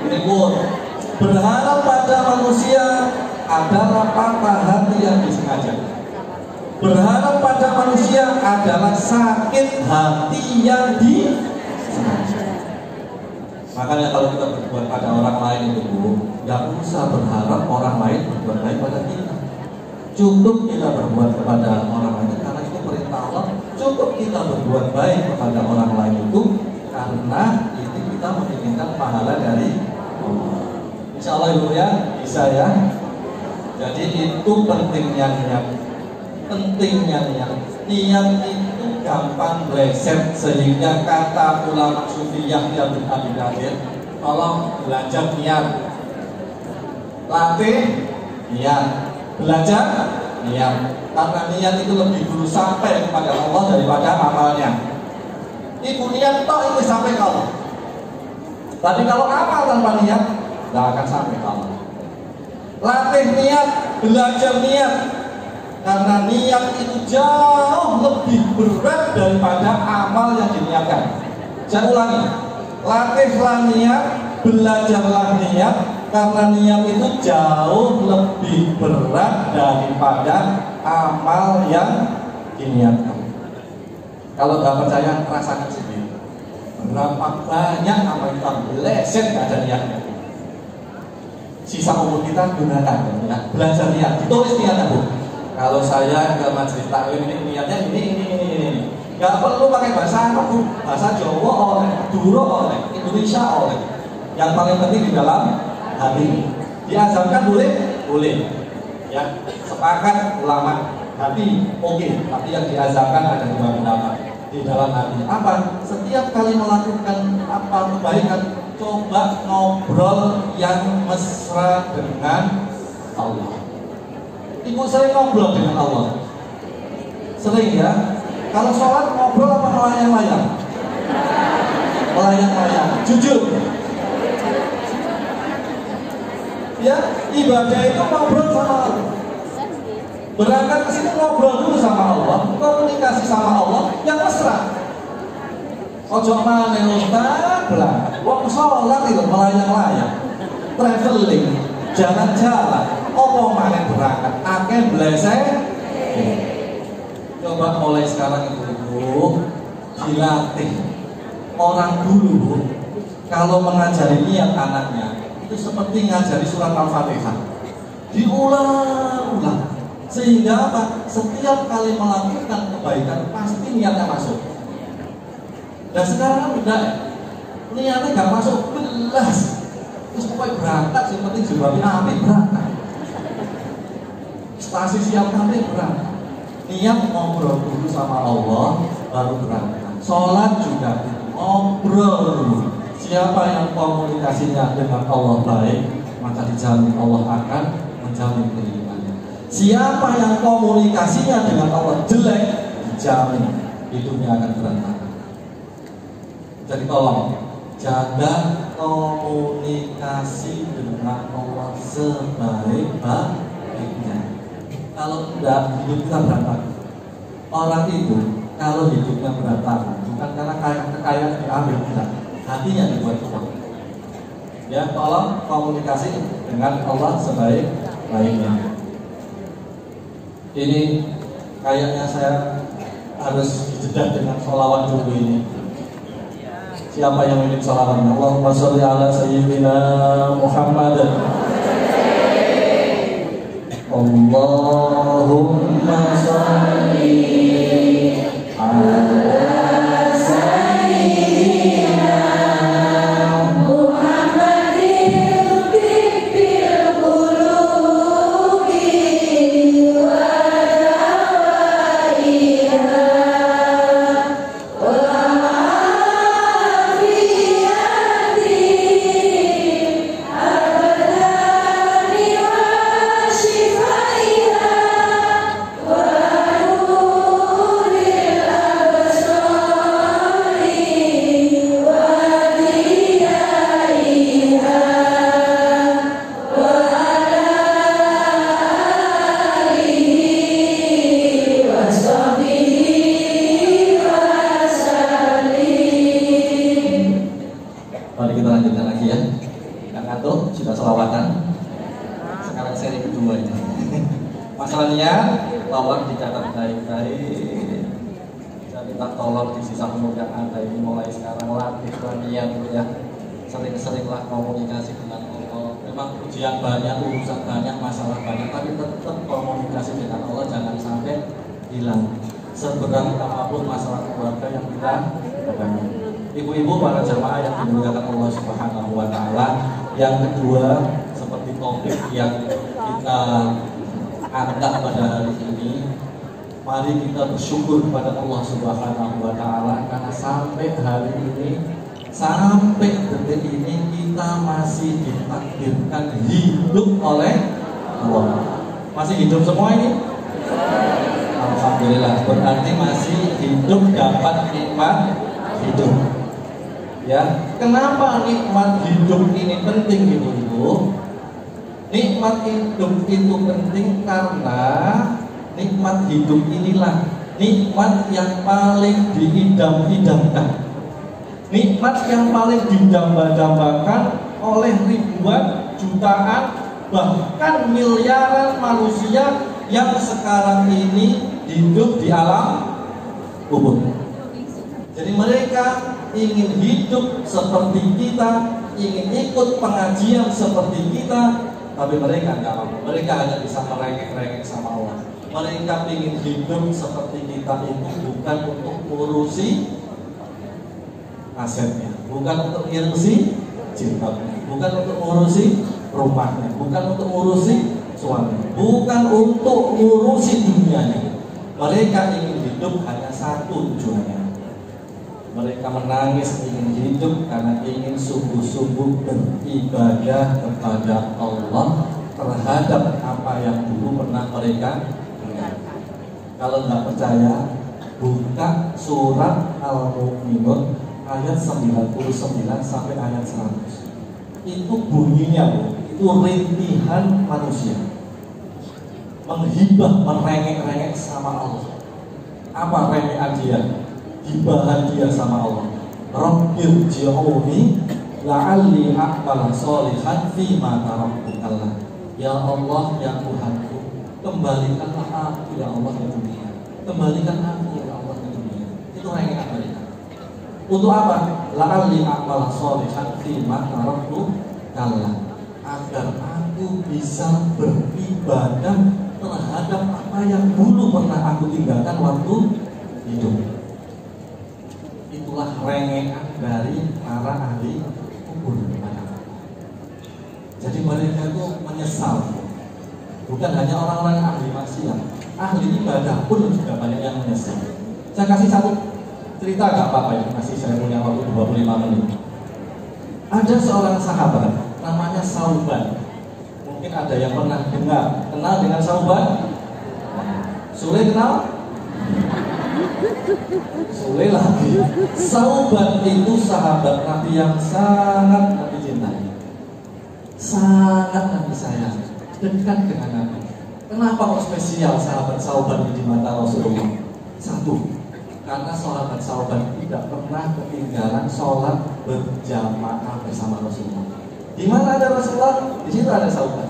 Ini pun berharap pada manusia adalah patah hati yang disengaja. Berharap pada manusia adalah sakit hati yang disengaja. Makanya kalau kita berbuat pada orang lain itu, Bu, nggak usah berharap orang lain berbuat baik pada kita. Cukup kita berbuat kepada orang lain karena itu perintah Allah. Cukup kita berbuat baik kepada orang lain itu karena itu kita menginginkan pahala dari Allah. Insya Allah, Ibu, ya, bisa, ya. Jadi itu pentingnya niat. Niat itu gampang meleset, sehingga kata ulama sufi Yahya bin Abi Katsir, tolong belajar niat, latih niat, belajar niat. Karena niat itu lebih dulu sampai kepada Allah daripada amalnya. Ibu niat toh ini sampai ke Allah. Tapi kalau amal tanpa niat, tidak akan sampai ke Allah. Latih niat, belajar niat. Karena niat itu jauh lebih berat daripada amal yang diniatkan. Saya ulangi, latihlah niat, belajarlah niat. Karena niat itu jauh lebih berat daripada amal yang diniatkan. Kalau nggak percaya, rasakan sendiri. Berapa banyak amal kita meleset nggak ada niatnya. Sisa umur kita gunakan ya. Belajar niat, ditulis niatnya, Bu. Kalau saya ke majelis taklim ini niatnya ini. Gak perlu pakai bahasa apa, Bu. Bahasa Jawa oleh, Duro oleh, Indonesia oleh. Yang paling penting di dalam hati. Diazamkan boleh? Boleh. Ya, sepakat ulama. Hati oke. Tapi yang diazamkan ada dua pendapat di dalam hati. Apa? Setiap kali melakukan apa kebaikan, coba ngobrol yang mesra dengan Allah. Ibu sering ngobrol dengan Allah. Sering, ya. Kalau sholat ngobrol apa melayang-layang? Melayang-layang. Jujur. Ya, ibadah itu ngobrol sama Allah. Berangkat ke sini ngobrol dulu sama Allah, komunikasi sama Allah yang mesra. Ojo maneh ustaz berangkat. Wong sholat itu melayang-layang. Traveling, jalan-jalan. Opo maneh berangkat, akeh blesek. Coba mulai sekarang Ibu dilatih. Orang dulu kalau mengajari niat anaknya itu seperti ngajari surat Al-Fatihah, diulang-ulang sehingga apa? Setiap kali melakukan kebaikan pasti niatnya masuk. Dan sekarang enggak, niatnya nggak masuk belas. Terus pokoknya berangkat, yang penting jawabnya amin berangkat. Stasi siap nanti berangkat. Niat ngobrol dulu sama Allah baru berangkat. Sholat juga ngobrol dulu. Siapa yang komunikasinya dengan Allah baik, maka dijamin Allah akan menjamin kehidupannya. Siapa yang komunikasinya dengan Allah jelek, dijamin hidupnya akan berantakan. Jadi tolong jaga komunikasi dengan Allah sebaik-baiknya. Kalau tidak, hidup kita berantakan. Orang itu kalau hidupnya berantakan bukan karena kekayaan diambil, tidak. Hatinya dibuat kuat. Ya, tolong komunikasi dengan Allah sebaik-baiknya. Ini kayaknya saya harus dijeda dengan sholawat dulu ini. Siapa yang ingin sholawatnya? Allahumma sholli ala sayyidina Muhammad. Allahumma sholli ala sering-seringlah komunikasi dengan Allah. Memang ujian banyak, urusan banyak, masalah banyak, tapi tetap komunikasi dengan Allah jangan sampai hilang. Seberat apapun masalah keluarga yang kita hadapi. Ibu-ibu para jamaah yang dimuliakan Allah Subhanahu wa taala, yang kedua seperti topik yang kita angkat pada hari ini, mari kita bersyukur kepada Allah Subhanahu wa taala karena sampai hari ini, sampai detik ini kita masih ditakdirkan hidup oleh Allah. Masih hidup semua ini? Alhamdulillah, berarti masih hidup, dapat nikmat hidup. Ya, kenapa nikmat hidup ini penting, ibu-ibu? Nikmat hidup itu penting karena nikmat hidup inilah nikmat yang paling diidam-idamkan. Nikmat yang paling didamba-dambakan oleh ribuan, jutaan, bahkan miliaran manusia yang sekarang ini hidup di alam kubur. Jadi mereka ingin hidup seperti kita, ingin ikut pengajian seperti kita, tapi mereka tidak mau. Mereka hanya bisa merengek-rengek sama Allah. Mereka ingin hidup seperti kita itu bukan untuk urusi asetnya, bukan untuk ngurusi jilbabnya, bukan untuk ngurusi rumahnya, bukan untuk ngurusi suami, bukan untuk ngurusi dunianya. Mereka ingin hidup hanya satu tujuannya. Mereka menangis ingin hidup karena ingin sungguh-sungguh beribadah kepada Allah terhadap apa yang dulu pernah mereka lihat. Kalau nggak percaya, buka surat Al-Mu'minun ayat 99 sampai ayat 100. Itu bunyinya, itu rintihan manusia menghibah, merengek-rengek sama Allah. Apa rengekan dia? Hibahan dia sama Allah. Rabbir ji'uni la'alli a'mal sholihan fima taraktu Allah. Ya Allah, ya Tuhanku, kembalikanlah aku ya Allah ke dunia. Kembalikan aku ya Allah ke dunia. Itu rengekan mereka. Untuk apa? La'alli a'mal sholihan fima taraktu kalla, agar aku bisa beribadah terhadap apa yang dulu pernah aku tinggalkan waktu hidup. Itulah rengean dari para ahli kubur. Jadi mereka itu menyesal. Bukan hanya orang-orang ahli maksiat, ahli ibadah pun juga banyak yang menyesal. Saya kasih satu cerita, gak apa-apa ya, masih saya punya waktu 25 menit. Ada seorang sahabat namanya Sauban. Mungkin ada yang pernah dengar, kenal dengan Sauban? Sule kenal? Sule lagi. Sauban itu sahabat Nabi yang sangat Nabi cintai, sangat Nabi sayang, dekat dengan Nabi. Kenapa kok spesial sahabat Sauban di mata Rasulullah? Satu, karena sahabat Sauban tidak pernah ketinggalan sholat berjamaah bersama Rasulullah. Di mana ada Rasulullah, di situ ada Sauban.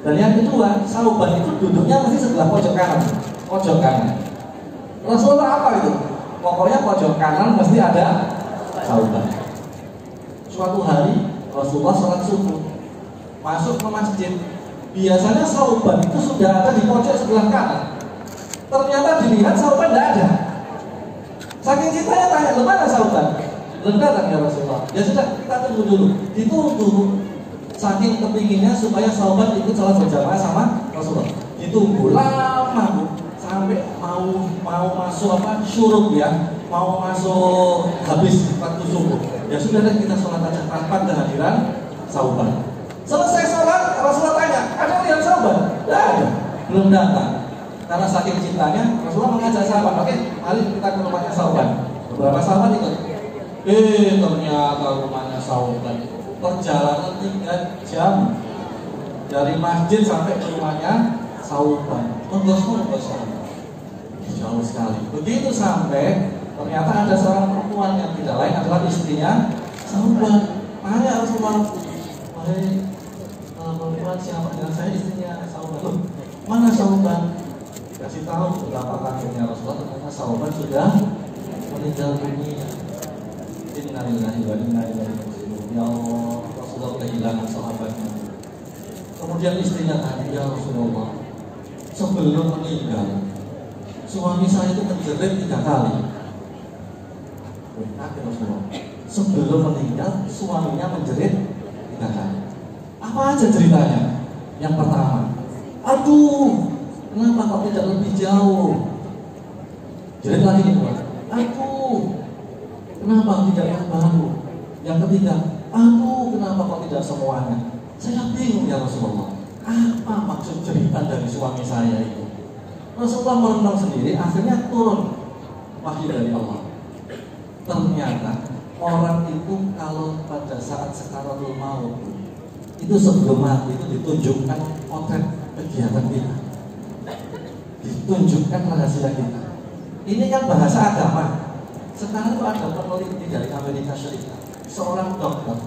Dan yang kedua, Sauban itu duduknya masih sebelah pojok kanan. Pojok kanan. Rasulullah apa itu? Pokoknya pojok kanan pasti ada Sauban. Suatu hari Rasulullah sholat subuh, masuk ke masjid. Biasanya Sauban itu sudah ada di pojok sebelah kanan. Ternyata dilihat Sauban tidak ada. Saking cintanya tanya, "Lemana Sauban?" "Belum datang ya Rasulullah." "Ya sudah, kita tunggu dulu." Ditunggu. Saking kepinginnya supaya Sauban ikut sholat berjamaah sama Rasulullah. Ditunggu lama, Bu, sampai mau masuk syuruk ya, mau masuk habis waktu subuh. Ya sudah deh, kita sholat aja tanpa kehadiran Sauban. Selesai sholat, Rasulullah tanya, "Ada lihat Sauban?" "Tidak ada." "Belum datang." Karena saking cintanya, Rasulullah mengajak sahabat, "Oke, mari kita ke rumahnya Sauban." Beberapa sahabat ikut. Ternyata rumahnya Sauban perjalanan 3 jam dari masjid sampai ke rumahnya Sauban. Nggos jauh sekali. Begitu sampai, ternyata ada seorang perempuan yang tidak lain adalah istrinya Sauban. Tanya Rasulullah, "Wahai perempuan, siapa?" "Dengan saya istrinya Sauban." "Mana Sauban?" Kasih tahu betapa kagetnya Rasulullah, ternyata Sauban sudah meninggal dunia. Innalillahi wa inna ilaihi raji'un. Ya Allah, Rasulullah kehilangan sahabatnya. Kemudian istrinya tanya, "Ya Rasulullah, sebelum meninggal suami saya itu menjerit 3 kali." Kaget Rasulullah. Sebelum meninggal suaminya menjerit 3 kali. Apa aja ceritanya? Yang pertama, "Aduh, kenapa kok tidak lebih jauh?" Jerit lagi nih, "Aduh, kenapa tidak yang baru?" Yang ketiga, "Aduh, kenapa kok tidak semuanya?" Saya bingung ya Rasulullah, apa maksud cerita dari suami saya itu? Rasulullah merenung sendiri, akhirnya turun wahyu dari Allah. Ternyata orang itu kalau pada saat sekaratul maut itu sebelum mati itu ditunjukkan potret kegiatan kita, ditunjukkan rahasia kita. Ini kan bahasa agama. Sekarang itu ada peneliti dari Amerika Serikat, seorang dokter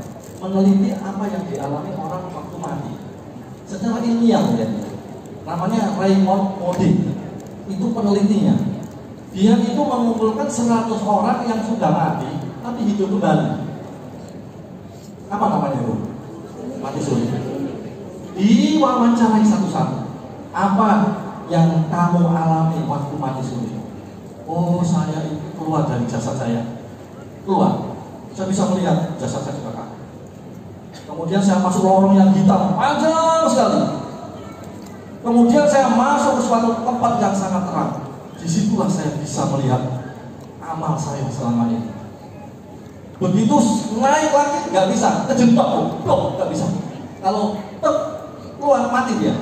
meneliti apa yang dialami orang waktu mati secara ilmiah ya. Namanya Raymond Moody, itu penelitinya. Dia itu mengumpulkan 100 orang yang sudah mati tapi hidup kembali. Apa namanya itu? Mati suri. Diwawancarai satu-satu. Apa yang kamu alami waktu mati suri? "Oh, saya itu keluar dari jasad saya. Keluar. Saya bisa melihat jasad saya juga. Kemudian saya masuk lorong yang hitam, panjang sekali. Kemudian saya masuk ke suatu tempat yang sangat terang. Disitulah saya bisa melihat amal saya selama ini. Begitu naik lagi, nggak bisa, kejebak, nggak bisa. Kalau keluar mati dia.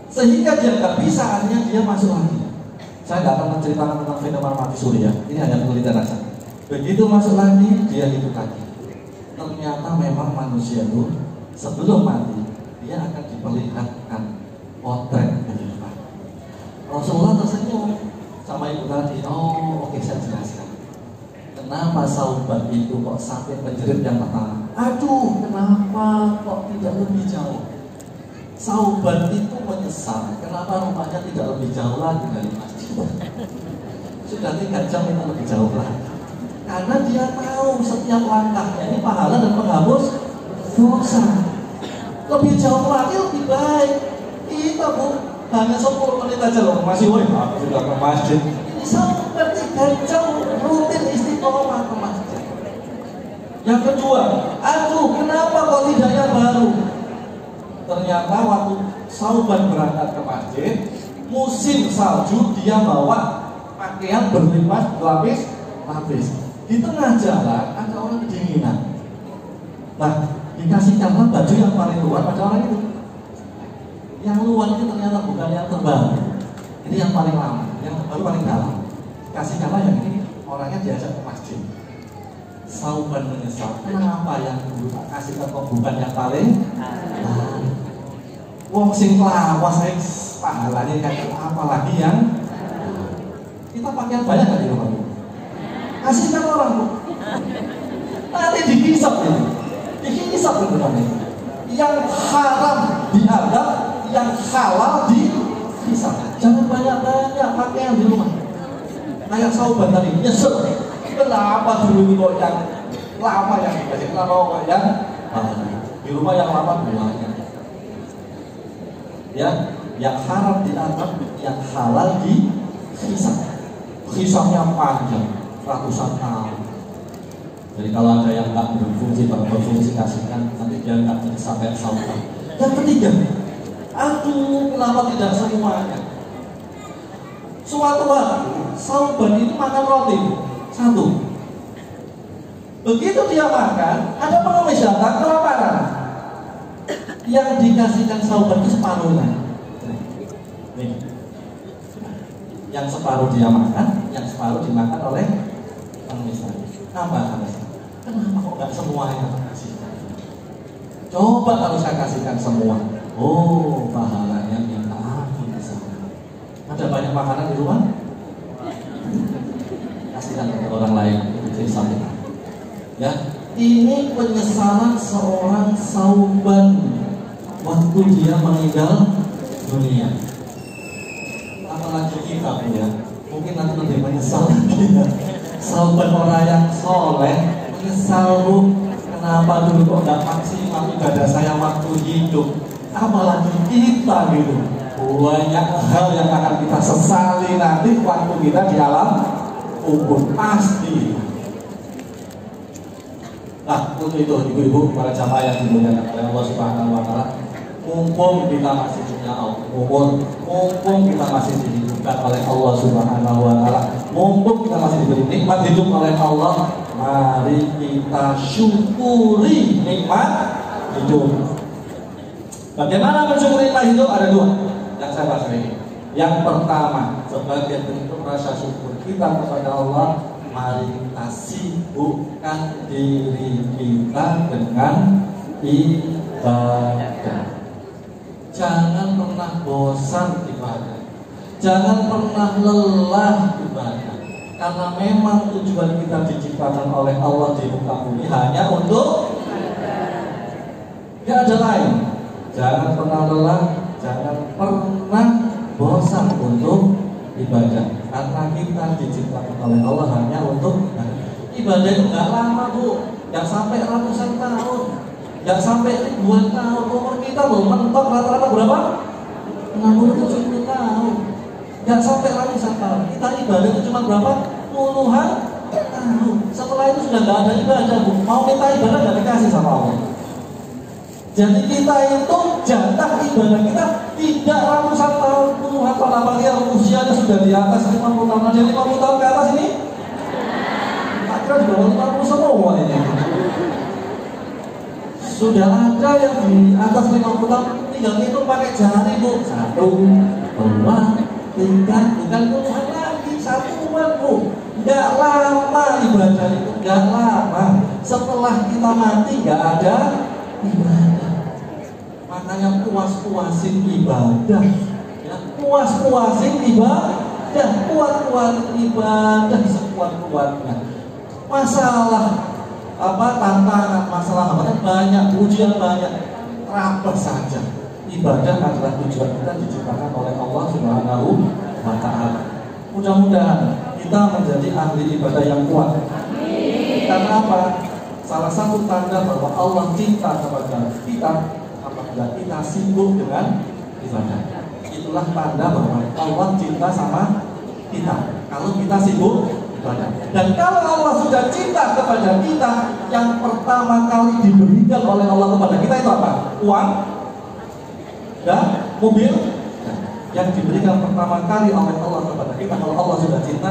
Sehingga dia nggak bisa, akhirnya dia masuk lagi. Saya nggak akan menceritakan tentang fenomena mati suri ya. Ini hanya penelitian saja. Begitu masuk lagi, dia hidup lagi. Ternyata memang manusia itu sebelum mati dia akan diperlihatkan potret kehidupan. Rasulullah tersenyum sama ibu tadi. "Oh, oke, saya jelaskan. Kenapa Sauban itu kok sampai menjerit yang pertama? Aduh, kenapa kok tidak lebih jauh?" Sauban itu menyesal kenapa rumahnya tidak lebih jauh lagi dari masjid. Sudah 3 jam itu lebih jauh lagi. Karena dia tahu setiap langkahnya ini pahala dan penghapus dosa. Lebih jauh lagi lebih baik. Kita hanya 10 menit aja loh, masih aku sudah ke masjid. Ini sampai 3 jam rutin istiqomah ke masjid. Yang kedua, kenapa kok tidak yang baru? Ternyata waktu Sauban berangkat ke masjid, musim salju, dia bawa pakaian berlapis-lapis. Di tengah jalan ada orang kedinginan. Nah, dikasihkanlah baju yang paling luar pada orang itu. Yang luar itu ternyata bukan yang tebal, ini yang paling lama, yang tebal paling dalam. Kasihkanlah yang ini, orangnya diajak ke masjid. Sauban menyesal, kenapa yang dulu tak kasihkan kok bukan yang paling wong sing lawas saya pahalanya kayak apalagi yang kita pakaian banyak kan di rumah. Kasihkan orang tuh. Nanti dihisap ini. Dihisap beneran. Yang haram diadab, yang halal dihisap. Jangan banyak-banyak pakaian di rumah. Kayak Sauban tadi nyesel. Kenapa dulu kok yang lama yang dikasih, kenapa kok yang di rumah yang lama banyak. Ya, yang haram diadab, yang halal dihisap. Hisapnya panjang, ratusan tahun. Jadi kalau ada yang tak berfungsi, kasihkan, nanti dia nggak bisa sampai Sauban. Yang ketiga, kenapa tidak semuanya? Suatu waktu Sauban itu makan roti 1. Begitu dia makan, ada pengemis datang kelaparan. Yang dikasihkan Sauban itu separuhnya. Nih. Yang separuh dia makan, yang separuh dimakan oleh pengemis tadi. Kenapa kok nggak semuanya kasihkan? Coba kalau saya kasihkan semua, pahalanya minta ampun di sana. Ada banyak makanan di rumah, kasihkan ke orang lain. Ya, ini penyesalan seorang Sauban waktu dia meninggal dunia. Apalagi kita ya, mungkin nanti lebih menyesal lagi ya. Sauban orang yang soleh menyesal kenapa dulu kok gak maksimal ibadah saya waktu hidup. Apalagi kita gitu, banyak hal yang akan kita sesali nanti waktu kita di alam kubur pasti. Nah, untuk itu ibu-ibu para jamaah yang dimuliakan oleh Allah Subhanahu wa taala, mumpung kita masih punya mumpung kita masih dihidupkan oleh Allah Subhanahu wa taala, mumpung kita masih diberi nikmat hidup oleh Allah, mari kita syukuri nikmat hidup. Bagaimana mensyukuri nikmat hidup? Ada 2 yang saya bahas ini. Yang pertama, sebagai bentuk rasa syukur kita kepada Allah, mari kita sibukkan diri kita dengan ibadah. Jangan pernah bosan ibadah, jangan pernah lelah ibadah. Karena memang tujuan kita diciptakan oleh Allah di muka bumi hanya untuk tidak ada lain. Jangan pernah lelah, jangan pernah bosan untuk ibadah. Karena kita diciptakan oleh Allah hanya untuk ibadah. Itu nggak lama bu, nggak sampai ratusan tahun, nggak sampai ribuan tahun. Umur kita loh mentok rata-rata berapa? 60-70 tahun. Nggak sampai ratusan tahun. Kita ibadah itu cuma berapa? Puluhan tahun. Setelah itu sudah nggak ada ibadah bu. Mau minta ibadah nggak dikasih sama Allah. Jadi kita itu jatah ibadah kita tidak ratusan tahun, puluhan tahun, apalagi yang usianya sudah di atas 50 tahun. Ada 50 tahun ke atas ini? Akhirnya di bawah 50 semua ini. Sudah ada yang di atas 50 tahun, tinggal itu pakai jari bu. 1, 2, 3, bukan puluhan lagi, 1 bu. Nggak lama ibadah itu, nggak lama. Setelah kita mati nggak ada ibadah. Makanya puas-puasin ibadah, ya, puas-puasin ibadah, kuat-kuat ibadah sekuat-kuatnya. Masalah tantangan, masalah banyak, ujian banyak, rapet saja. Ibadah adalah tujuan kita diciptakan oleh Allah Subhanahu wa taala. Mudah-mudahan kita menjadi ahli ibadah yang kuat. Karena apa? Salah satu tanda bahwa Allah cinta kepada kita apabila kita sibuk dengan ibadah. Itulah tanda bahwa Allah cinta sama kita. Kalau kita sibuk ibadah. Dan kalau Allah sudah cinta kepada kita, yang pertama kali diberikan oleh Allah kepada kita itu apa? Uang dan mobil. Yang diberikan pertama kali oleh Allah kepada kita, kalau Allah sudah cinta,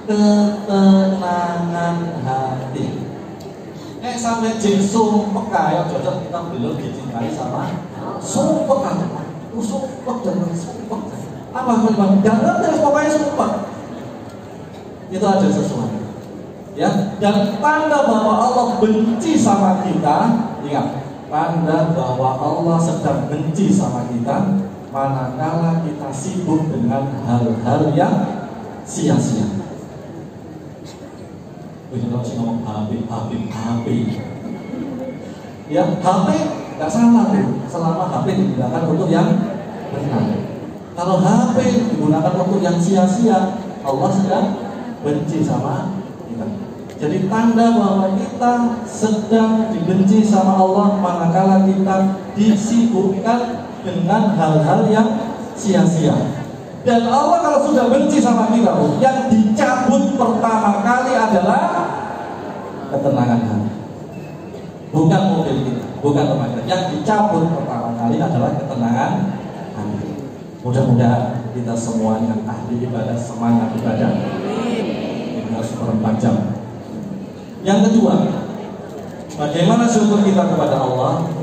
ketenangan hati. Sampai jeng sumpek kayak cocok kita belum dicintai sama sumpek kan? Sumpek dan sumpek. Apa memang? Jangan terus pokoknya sumpek. Itu ada sesuatu. Ya, dan tanda bahwa Allah benci sama kita, ingat, tanda bahwa Allah sedang benci sama kita manakala kita sibuk dengan hal-hal yang sia-sia. Kita harus ngomong HP. Ya, HP nggak salah tuh, selama HP digunakan untuk yang benar. Kalau HP digunakan untuk yang sia-sia, Allah sedang benci sama kita. Jadi tanda bahwa kita sedang dibenci sama Allah manakala kita disibukkan dengan hal-hal yang sia-sia. Dan Allah kalau sudah benci sama kita, yang dicabut pertama kali adalah ketenangan hati. Bukan mobil kita, bukan teman. Yang dicabut pertama kali adalah ketenangan hati. Mudah-mudahan kita semua yang ahli ibadah, semangat ibadah. Ini harus 4 jam. Yang kedua, bagaimana syukur kita kepada Allah?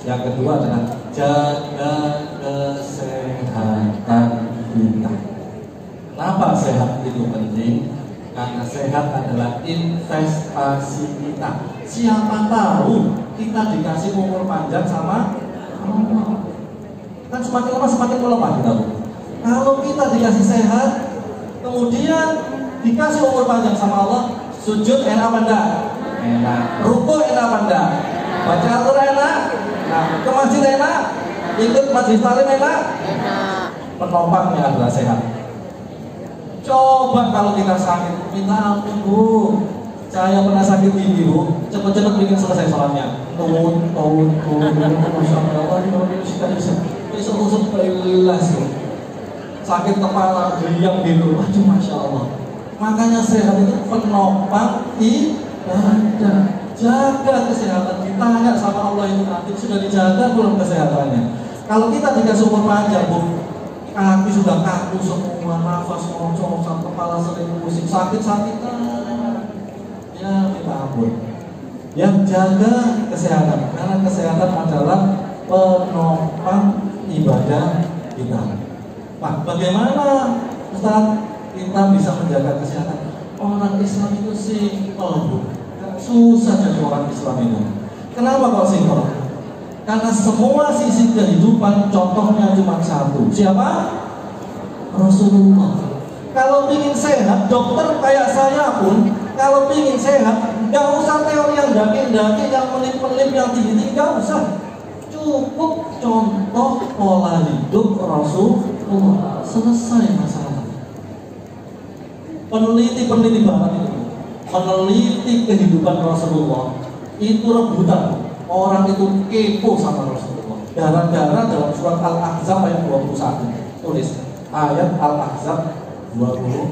Yang kedua adalah jaga kesehatan kita. Kenapa sehat itu penting? Karena sehat adalah investasi kita. Siapa tahu kita dikasih umur panjang sama Allah. Kan semakin lama semakin melemah kita. Kalau kita dikasih sehat, kemudian dikasih umur panjang sama Allah, sujud enak apa enggak? Enak. Ruku enak apa enggak? Baca Al-Quran enak? Nah, ke masjid enak? Ikut majelis taklim enak? Enak. Penopangnya adalah sehat. Coba kalau kita sakit, minta ampun Bu, saya pernah sakit gigi Bu, cepet-cepet bikin selesai sholatnya. Masya Allah, besok-besok belas sakit kepala, geriang gitu, aduh Masya Allah. Makanya sehat itu penopang ibadah. Jaga kesehatan, ditanya sama Allah itu nanti sudah dijaga belum kesehatannya. Kalau kita dikasih umur panjang Bu, kaki sudah kaku semua, nafas ngocok, kepala sering pusing, sakit-sakitan. Ya minta ampun. Yang jaga kesehatan, karena kesehatan adalah penopang ibadah kita. Nah, bagaimana Ustaz kita bisa menjaga kesehatan? Orang Islam itu simpel Bu. Susah jadi orang Islam itu. Kenapa kok simpel? Karena semua sisi kehidupan contohnya cuma satu. Siapa? Rasulullah. Kalau ingin sehat, dokter kayak saya pun kalau ingin sehat, nggak usah teori yang daki-daki, yang melip-melip, yang tinggi-tinggi, nggak usah. Cukup contoh pola hidup Rasulullah, selesai masalah. Peneliti-peneliti barat itu meneliti kehidupan Rasulullah, itu rebutan. Orang itu kepo sama Rasulullah. Gara-gara dalam surat Al-Ahzab ayat 21 tulis ayat Al-Ahzab 21.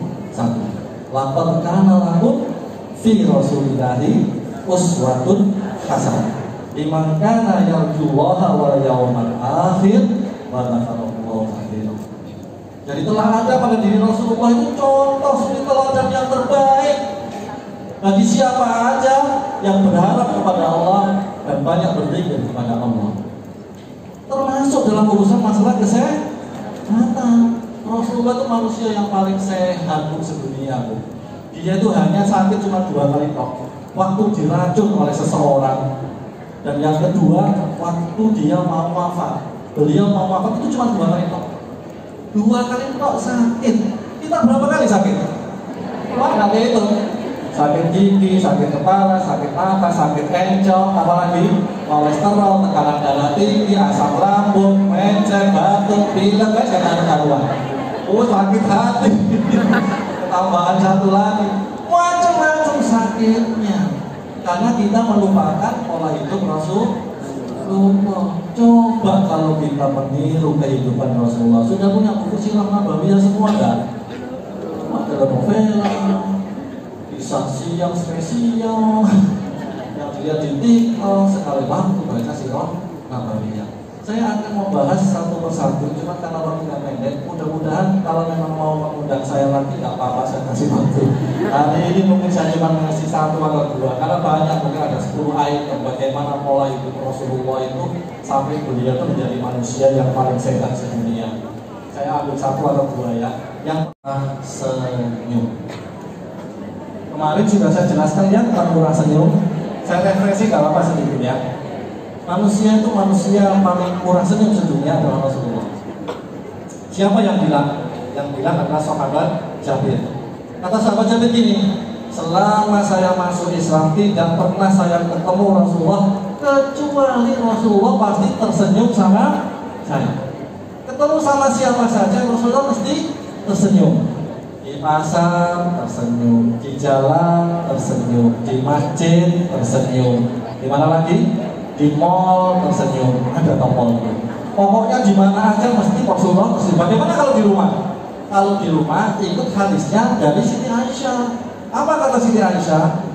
Laqad kana lakum fi Rasulillahi uswatun hasanah liman kana yarjullaha wal yawmal akhir wa dzakarallaha katsiran. Jadi telah ada pada diri Rasulullah itu contoh suri teladan yang terbaik bagi siapa aja yang berharap kepada Allah dan banyak berzikir kepada Allah, termasuk dalam urusan masalah kesehatan. Rasulullah itu manusia yang paling sehat Bu sedunia Bu. Dia itu hanya sakit cuma 2 kali tok, waktu diracun oleh seseorang, dan yang kedua waktu dia mau wafat. Beliau mau wafat itu cuma 2 kali tok. 2 kali tok sakit. Kita berapa kali sakit? Wah, nggak itu. Sakit gigi, sakit kepala, sakit mata, sakit encok, apalagi kolesterol, tekanan darah tinggi, asam lambung, mencek, batuk, pilek, jangan karuan. Sakit hati, tambahan satu lagi, macam-macam sakitnya. karena kita melupakan pola hidup Rasulullah. Coba kalau kita meniru kehidupan Rasulullah, sudah punya buku sirah nabawiyah semua kan? Ada novela, kisah siang spesial, yang dilihat di TikTok, sekali waktu baca sirah nabawiyah. Saya akan membahas satu persatu, cuma karena waktunya pendek. Mudah-mudahan kalau memang mau mengundang saya lagi, nggak apa-apa, saya kasih waktu. Hari ini mungkin saya cuma ngasih satu atau dua, karena banyak, mungkin ada 10 item bagaimana pola hidup Rasulullah itu sampai beliau itu menjadi manusia yang paling sehat sedunia. Saya ambil satu atau dua ya. Yang pertama, senyum. Kemarin sudah saya jelaskan ya tentang murah senyum. Saya refleksi nggak apa-apa sedikit ya. Manusia itu manusia yang paling murah senyum sedunia adalah Rasulullah. Siapa yang bilang? Yang bilang adalah sahabat Jabir. Kata sahabat Jabir gini, selama saya masuk Islam tidak pernah saya ketemu Rasulullah kecuali Rasulullah pasti tersenyum sama saya. Ketemu sama siapa saja Rasulullah mesti tersenyum. Di pasar tersenyum, di jalan tersenyum, di masjid tersenyum. Di mana lagi? Di mall tersenyum, ada tombol itu. Pokoknya di mana aja mesti Rasulullah tersenyum. Bagaimana kalau di rumah? Kalau di rumah ikut hadisnya dari Siti Aisyah. Apa kata Siti Aisyah?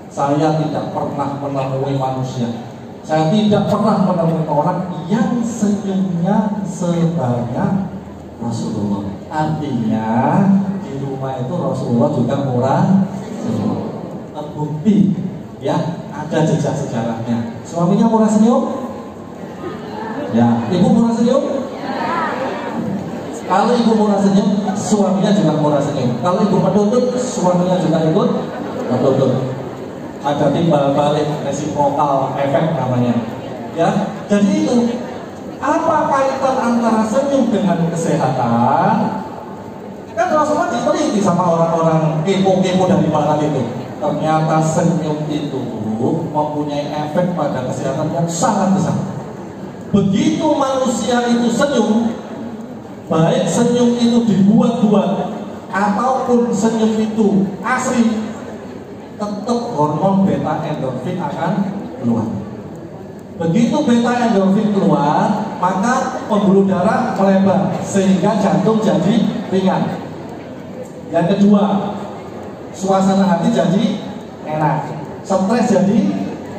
Saya tidak pernah menemui manusia, saya tidak pernah menemui orang yang senyumnya sebanyak Rasulullah. Artinya di rumah itu Rasulullah juga murah senyum. Terbukti ya, ada jejak sejarahnya. Suaminya murah senyum? Ya. Ibu murah senyum? Kalau ibu murah senyum, suaminya juga murah senyum. Kalau ibu menuntut, suaminya juga ikut menuntut. Ada timbal balik, resiprokal efek namanya. Ya. Jadi itu, apa kaitan antara senyum dengan kesehatan? Kan Rasulullah diteliti sama orang-orang kepo-kepo dari barat itu. Ternyata senyum itu mempunyai efek pada kesehatan yang sangat besar. Begitu manusia itu senyum, baik senyum itu dibuat-buat ataupun senyum itu asli, tetap hormon beta endorfin akan keluar. Begitu beta endorfin keluar, maka pembuluh darah melebar sehingga jantung jadi ringan. Yang kedua, suasana hati jadi enak, stres jadi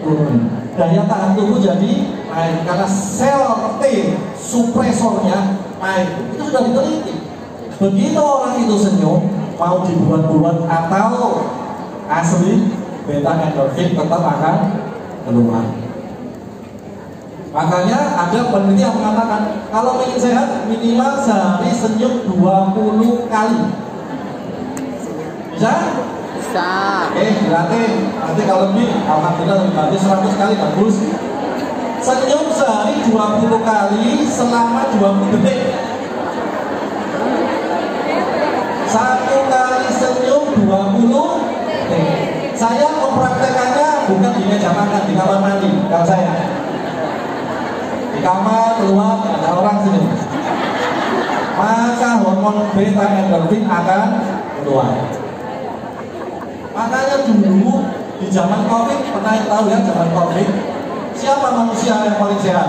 turun, daya tahan tubuh jadi naik karena sel T supresornya naik. Itu sudah diteliti. Begitu orang itu senyum, mau dibuat-buat atau asli, beta endorfin tetap akan keluar. Makanya ada peneliti yang mengatakan kalau ingin sehat minimal sehari senyum 20 kali. Bisa? Bisa. Oke, berarti nanti kalau lebih, alhamdulillah lebih bagus, 100 kali bagus. Senyum sehari 20 kali selama 20 detik. Satu kali senyum 20 detik. Saya mempraktekannya bukan di meja makan, di kamar mandi. Kalau saya di kamar keluar ada orang senyum, maka hormon beta endorfin akan keluar. Makanya dulu di zaman Covid, pernah tahu ya zaman Covid, siapa manusia yang paling sehat?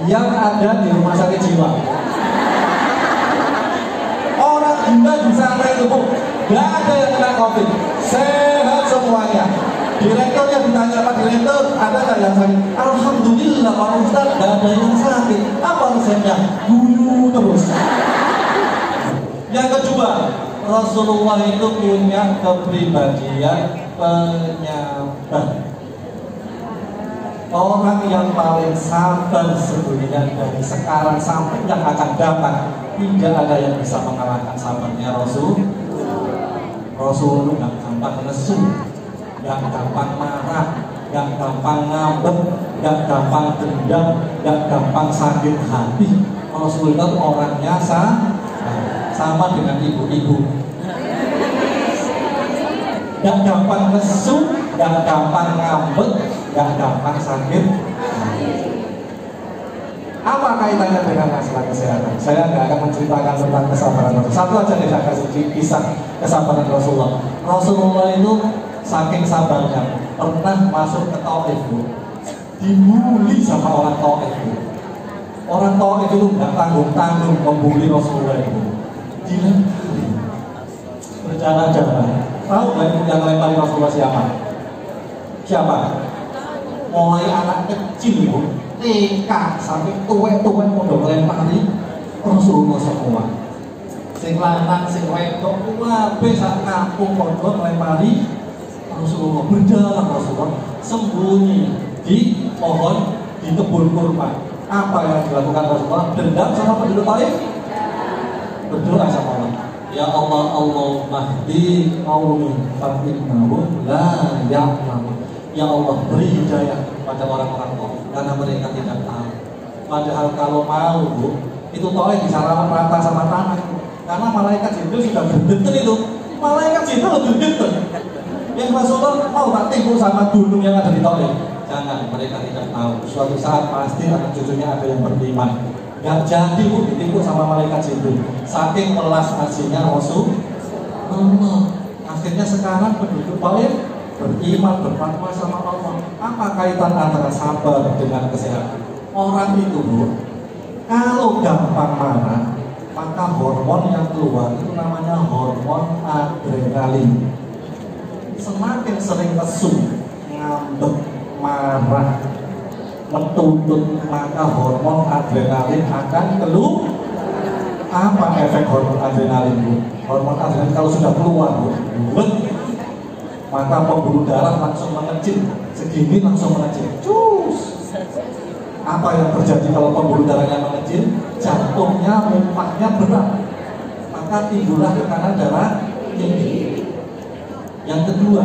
Yang ada di rumah sakit jiwa. Orang gila di sana itu Bu, gak ada yang kena Covid, sehat semuanya. Direkturnya ditanya Pak Direktur, ada nggak yang sakit? Alhamdulillah Pak Ustadz, gak ada yang sakit. Apa resepnya? Guyu terus. Yang kedua, Rasulullah itu punya kepribadian penyabar. Orang yang paling sabar sedunia dari sekarang sampai yang akan datang, tidak ada yang bisa mengalahkan sabarnya Rasul. Rasul itu gak gampang nesu, gak gampang marah, gak gampang ngambek, gak gampang dendam, gak gampang sakit hati. Rasul itu orangnya sama dengan ibu-ibu, gak gampang nesu, gak gampang ngambek, gak gampang sakit. Apa kaitannya dengan masalah kesehatan? Saya nggak akan menceritakan tentang kesabaran Rasul. Satu aja nih saya kasih kisah kesabaran Rasulullah. Rasulullah itu saking sabarnya pernah masuk ke Taif Bu, dibully sama orang Taif Bu. Orang Taif itu nggak tanggung-tanggung membuli Rasulullah itu, dilempari berdarah-darah. Tahu nggak yang lempari Rasulullah siapa? Siapa? Mulai anak kecil Bu, TK sampai tua-tua udah melempari Rasulullah semua. Sing lanang, sing wedok, kabeh sak kampung padha melempari Rasulullah, berdarah Rasulullah, sembunyi di pohon, di kebun kurma. Apa yang dilakukan Rasulullah? Dendam sama penduduk Taif, berdoa sama Allah. Ya Allah, Allahumma hdi qaumi fa innahum la ya'lamun. Ya Allah, beri hidayah pada orang-orang Taif karena mereka tidak tahu. Padahal kalau mau Bu, itu Taif bisa rata sama tanah. Karena malaikat Jibril sudah berdeten itu. Malaikat Jibril lebih berdeten. Yang Rasulullah mau tak tipu sama gunung yang ada di Taif. Jangan, mereka tidak tahu. Suatu saat pasti anak cucunya ada yang beriman. Gak jadi Bu ditipu sama malaikat Jibril. Saking melas aslinya Rasulullah. Akhirnya sekarang penduduk Taif beriman, berfatwa sama Allah. Apa kaitan antara sabar dengan kesehatan? Orang itu Bu, kalau gampang marah, maka hormon yang keluar itu namanya hormon adrenalin. Semakin sering lesu, ngambek, marah, menuntut, maka hormon adrenalin akan keluar. Apa efek hormon adrenalin Bu? Hormon adrenalin kalau sudah keluar Bu, maka pembuluh darah langsung mengecil, segini langsung mengecil. Cus. Apa yang terjadi kalau pembuluh darahnya mengecil? Jantungnya, mumpahnya berat, maka timbullah tekanan darah tinggi. Yang kedua,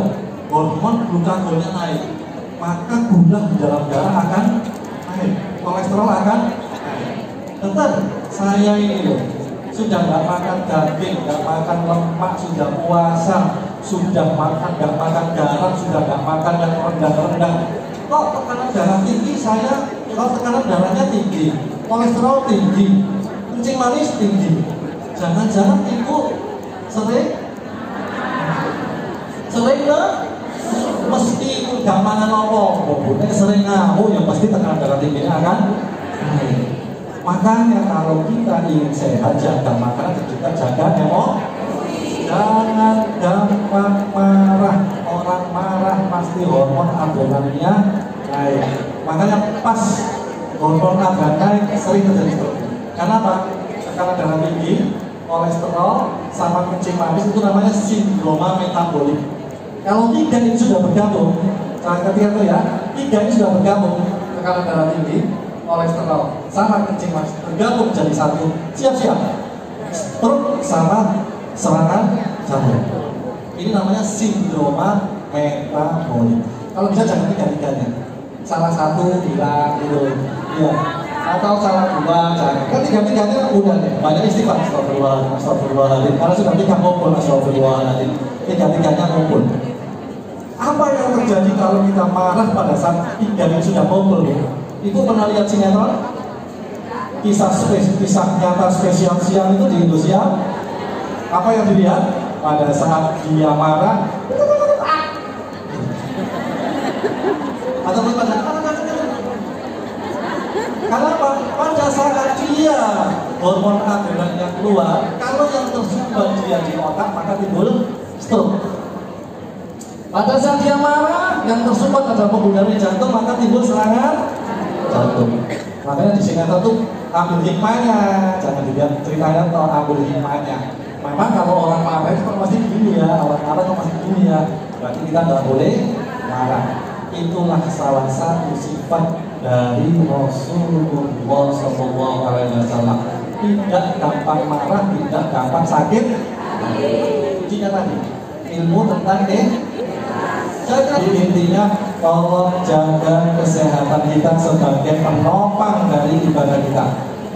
hormon glukagonnya naik, maka gula di dalam darah akan naik, kolesterol akan naik. Tetap saya ini loh, sudah nggak makan daging, nggak makan lemak, sudah puasa, sudah makan nggak makan garam, sudah nggak makan yang rendah-rendah. Kok tekanan darah tinggi saya? Kalau tekanan darahnya tinggi, kolesterol tinggi, kencing manis tinggi. Jangan-jangan ibu sering mesti gak mangan apa-apa. Sering ngamu yang pasti tekanan darah tingginya akan naik. Makanya kalau kita ingin sehat, jaga makanan dan juga jaga emosi. Jangan gampang marah. Orang marah pasti hormon adrenalinnya naik. Makanya pas hormon adrenalin naik sering terjadi seperti itu. Kenapa? Tekanan darah tinggi, kolesterol, sama kencing manis itu namanya sindroma metabolik. Kalau tiga ini sudah bergabung, ketiga itu ya, tiga ini sudah bergabung, tekanan darah tinggi, kolesterol, sama kencing manis bergabung jadi satu. Siap-siap, stroke sama serangan jantung. Ini namanya sindroma metabolik. Kalau bisa jangan tiga-tiganya. Salah satu hilang gitu, ya. Atau salah dua, jangan. Kan tiga-tiganya udah deh. Banyak istighfar, astagfirullahaladzim. Karena sudah tiga ngumpul, astagfirullahaladzim. Tiga-tiganya ngumpul. Apa yang terjadi kalau kita marah pada saat tiga yang sudah ngumpul? Ibu pernah lihat sinetron? Kisah nyata spesial siang itu di Indonesia. Apa yang dilihat? Pada saat dia marah, atau kenapa? Pada saat dia hormon adrenalin yang keluar, kalau yang tersumbat dia di otak, maka timbul stroke. Pada saat dia marah, yang tersumbat adalah pembuluh darah jantung, maka timbul serangan jantung. Makanya di sinetron tuh ambil hikmahnya, jangan dilihat ceritanya atau ambil hikmahnya. Memang kalau orang marah itu pasti gini ya, orang marah itu pasti gini ya. Berarti kita nggak boleh marah. Itulah salah satu sifat dari Rasulullah SAW. Tidak gampang marah, tidak gampang sakit. Kuncinya tadi ilmu tentang jadi intinya tolong jaga kesehatan kita sebagai penopang dari ibadah kita.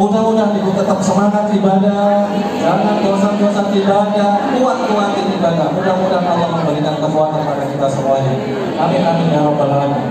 Mudah-mudahan ibu tetap semangat ibadah, jangan bosan-bosan ibadah, kuat-kuatin ibadah. Mudah-mudahan Allah memberikan kekuatan pada kita semuanya. Amin amin ya rabbal alamin.